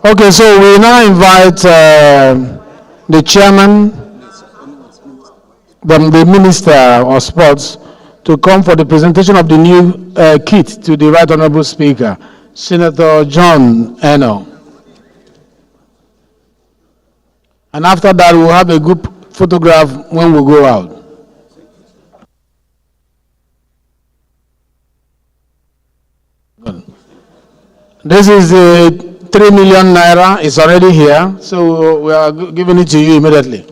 Okay, so we now invite the chairman, the Minister of Sports, to come for the presentation of the new kit to the Right Honorable Speaker, Senator John Eno. And after that, we'll have a group photograph when we go out. This is 3 million naira. It's already here, so we are giving it to you immediately.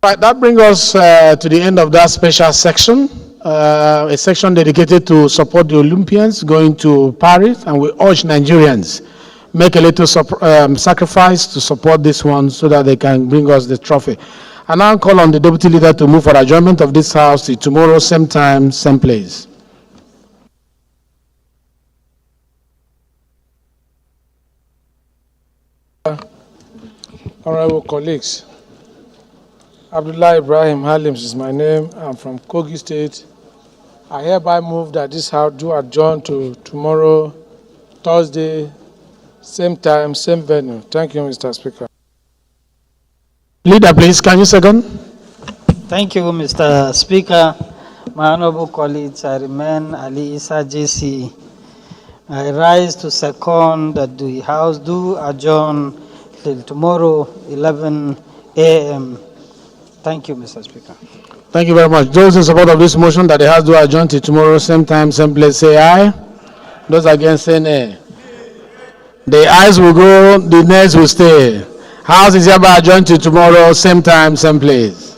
Right, that brings us to the end of that special section, a section dedicated to support the Olympians going to Paris, and we urge Nigerians make a little sacrifice to support this one so that they can bring us the trophy. I now call on the Deputy Leader to move for adjournment of this House till tomorrow, same time, same place. Honorable colleagues, Abdullah Ibrahim Halims is my name. I'm from Kogi State. I hereby move that this House do adjourn to tomorrow, Thursday, same time, same venue. Thank you, Mr. Speaker. Leader, please, can you second? Thank you, Mr. Speaker. My honorable colleagues, I remain Ali Issa JC. I rise to second that the House do adjourn till tomorrow, 11 a.m. Thank you, Mr. Speaker. Thank you very much. Those in support of this motion that the House do adjourn till tomorrow, same time, same place, say aye. Those against, say nay. The ayes will go, the nays will stay. House is hereby adjourned till tomorrow, same time, same place.